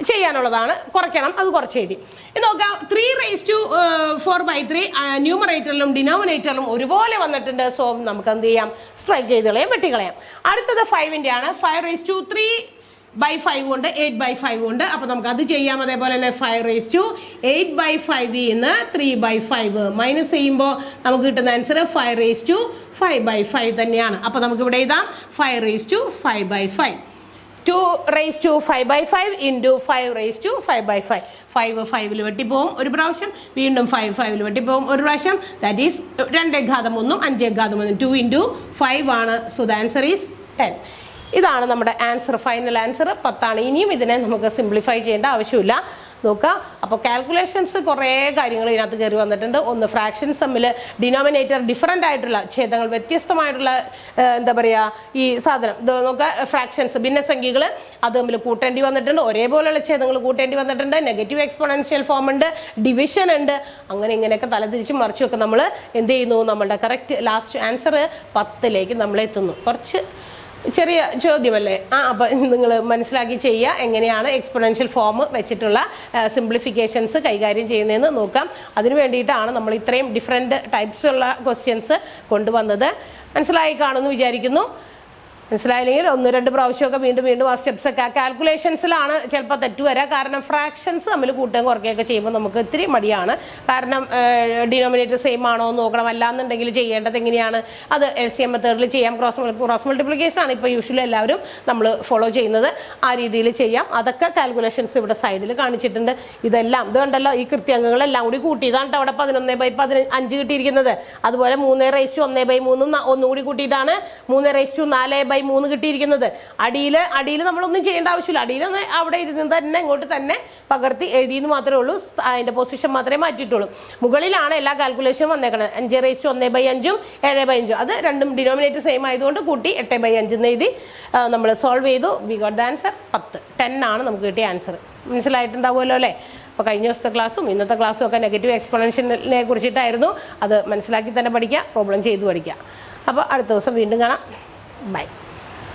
ചെയ്യാനുള്ളതാണ്. കുറയ്ക്കണം, അത് കുറച്ച് എഴുതി. ഇത് നോക്കാം. 3⁴4/3 ന്യൂമറേറ്ററിലും ഡിനോമിനേറ്ററിലും ഒരുപോലെ വന്നിട്ടുണ്ട്. സോ നമുക്ക് എന്ത് ചെയ്യാം? സ്ട്രൈക്ക് ചെയ്ത് കളയാം, വെട്ടിക്കളയാം. അടുത്തത് 5ന്റെ ആണ്. 5⁵3/5 ഉണ്ട്, 8/5 ഉണ്ട്. അപ്പൊ നമുക്ക് അത് ചെയ്യാം. അതേപോലെ തന്നെ 5⁵8/5 ന്ന് 3/5 മൈനസ് ചെയ്യുമ്പോൾ നമുക്ക് കിട്ടുന്ന ആൻസർ 5⁵5/5 തന്നെയാണ്. അപ്പൊ നമുക്ക് ഇവിടെ എഴുതാം 5⁵5/5. 2⁵5/5 ഇൻറ്റു 5⁵5/5. 5 5ൽ വെട്ടിപ്പോവും ഒരു പ്രാവശ്യം, വീണ്ടും 5 5ൽ വെട്ടിപ്പോവും ഒരു പ്രാവശ്യം. ദാറ്റ് ഈസ് 2⁻1 5⁻1 2 × 5 ആണ്. So the answer is 10. ഇതാണ് നമ്മുടെ ആൻസർ. ഫൈനൽ ആൻസർ 10 ആണ്. ഇനിയും ഇതിനെ നമുക്ക് സിംപ്ലിഫൈ ചെയ്യേണ്ട ആവശ്യമില്ല. നോക്കുക, അപ്പോൾ കാൽക്കുലേഷൻസ് കുറേ കാര്യങ്ങൾ ഇതിനകത്ത് കയറി വന്നിട്ടുണ്ട്. ഒന്ന് ഫ്രാക്ഷൻസ് തമ്മിൽ ഡിനോമിനേറ്റർ ഡിഫറൻ്റ് ആയിട്ടുള്ള ഛേദങ്ങൾ വ്യത്യസ്തമായിട്ടുള്ള എന്താ പറയുക ഈ സാധനം ഇത് നോക്കുക, ഫ്രാക്ഷൻസ് ഭിന്നസംഖ്യകൾ അത് തമ്മിൽ കൂട്ടേണ്ടി വന്നിട്ടുണ്ട്. ഒരേപോലെയുള്ള ഛേദങ്ങൾ കൂട്ടേണ്ടി വന്നിട്ടുണ്ട്. നെഗറ്റീവ് എക്സ്പോണൻഷ്യൽ ഫോം ഉണ്ട്, ഡിവിഷൻ ഉണ്ട്. അങ്ങനെ ഇങ്ങനെയൊക്കെ തലതിരിച്ചും മറിച്ചുമൊക്കെ നമ്മൾ എന്ത് ചെയ്യുന്നു? നമ്മളുടെ കറക്റ്റ് ലാസ്റ്റ് ആൻസർ 10ലേക്ക് നമ്മൾ എത്തുന്നു. കുറച്ച് ചെറിയ ചോദ്യമല്ലേ? അപ്പം നിങ്ങൾ മനസ്സിലാക്കി ചെയ്യുക. എങ്ങനെയാണ് എക്സ്പോണൻഷ്യൽ ഫോം വെച്ചിട്ടുള്ള സിംപ്ലിഫിക്കേഷൻസ് കൈകാര്യം ചെയ്യുന്നതെന്ന് നോക്കാം. അതിന് വേണ്ടിയിട്ടാണ് നമ്മൾ ഇത്രയും ഡിഫറെൻറ്റ് ടൈപ്സ് ഉള്ള ക്വസ്റ്റ്യൻസ് കൊണ്ടുവന്നത്. മനസ്സിലായി കാണുമെന്ന് വിചാരിക്കുന്നു. മനസ്സിലായില്ലെങ്കിൽ 1-2 പ്രാവശ്യമൊക്കെ വീണ്ടും ആ സ്റ്റെപ്സ് ഒക്കെ കാൽക്കുലേഷൻസിലാണ് ചിലപ്പോൾ തെറ്റ് വരാം. കാരണം ഫ്രാക്ഷൻസ് തമ്മിൽ കൂട്ടുകയും കുറയ്ക്കുകയൊക്കെ ചെയ്യുമ്പോൾ നമുക്ക് ഇത്തിരി മടിയാണ്. കാരണം ഡിനോമിനേറ്റർ സെയിം ആണോ എന്ന് നോക്കണം. അല്ലാന്നുണ്ടെങ്കിൽ ചെയ്യേണ്ടത് എങ്ങനെയാണ്? അത് LCM മെത്തേഡിൽ ചെയ്യാം. ക്രോസ് മൾട്ടിപ്ലിക്കേഷൻ ആണ് ഇപ്പോൾ യൂഷ്വലി എല്ലാവരും നമ്മൾ ഫോളോ ചെയ്യുന്നത്. ആ രീതിയിൽ ചെയ്യാം. അതൊക്കെ കാൽക്കുലേഷൻസ് ഇവിടെ സൈഡിൽ കാണിച്ചിട്ടുണ്ട്. ഇതെല്ലാം ഇതുണ്ടല്ലോ, ഈ കൃത്യാംഗങ്ങളെല്ലാം കൂടി കൂട്ടിയതാണ് അവിടെ 11/5 കിട്ടിയിരിക്കുന്നത്. അതുപോലെ 3⁻1/3 ഒന്നുകൂടി കൂട്ടിയിട്ടാണ് 3⁻4/3 കിട്ടിയിരിക്കുന്നത്. അടിയിൽ നമ്മളൊന്നും ചെയ്യേണ്ട ആവശ്യമില്ല. അടിയിൽ അവിടെ ഇരുന്ന് തന്നെ ഇങ്ങോട്ട് തന്നെ പകർത്തി എഴുതിയെന്ന് മാത്രമേ ഉള്ളൂ. അതിന്റെ പൊസിഷൻ മാത്രമേ മാറ്റിയിട്ടുള്ളൂ. മുകളിലാണ് എല്ലാ കാൽക്കുലേഷനും വന്നേക്കുന്നത്. 5⁻1/5 7/5 അത് രണ്ടും ഡിനോമിനേറ്റർ സെയിം ആയതുകൊണ്ട് കൂട്ടി 8/5 എന്ന് എഴുതി നമ്മൾ സോൾവ് ചെയ്തു. വി ഗോട്ട് ദ ആൻസർ 10 ആണ് നമുക്ക് കിട്ടിയ ആൻസർ. മനസ്സിലായിട്ടുണ്ടാവുമല്ലോ അല്ലേ? അപ്പോൾ കഴിഞ്ഞ ദിവസത്തെ ക്ലാസ്സും ഇന്നത്തെ ക്ലാസ്സും ഒക്കെ നെഗറ്റീവ് എക്സ്പോണൻഷ്യലിനെ കുറിച്ചിട്ടായിരുന്നു. അത് മനസ്സിലാക്കി തന്നെ പഠിക്കുക, പ്രോബ്ലം ചെയ്ത് പഠിക്കുക. അപ്പോൾ അടുത്ത ദിവസം വീണ്ടും കാണാം. ബൈ.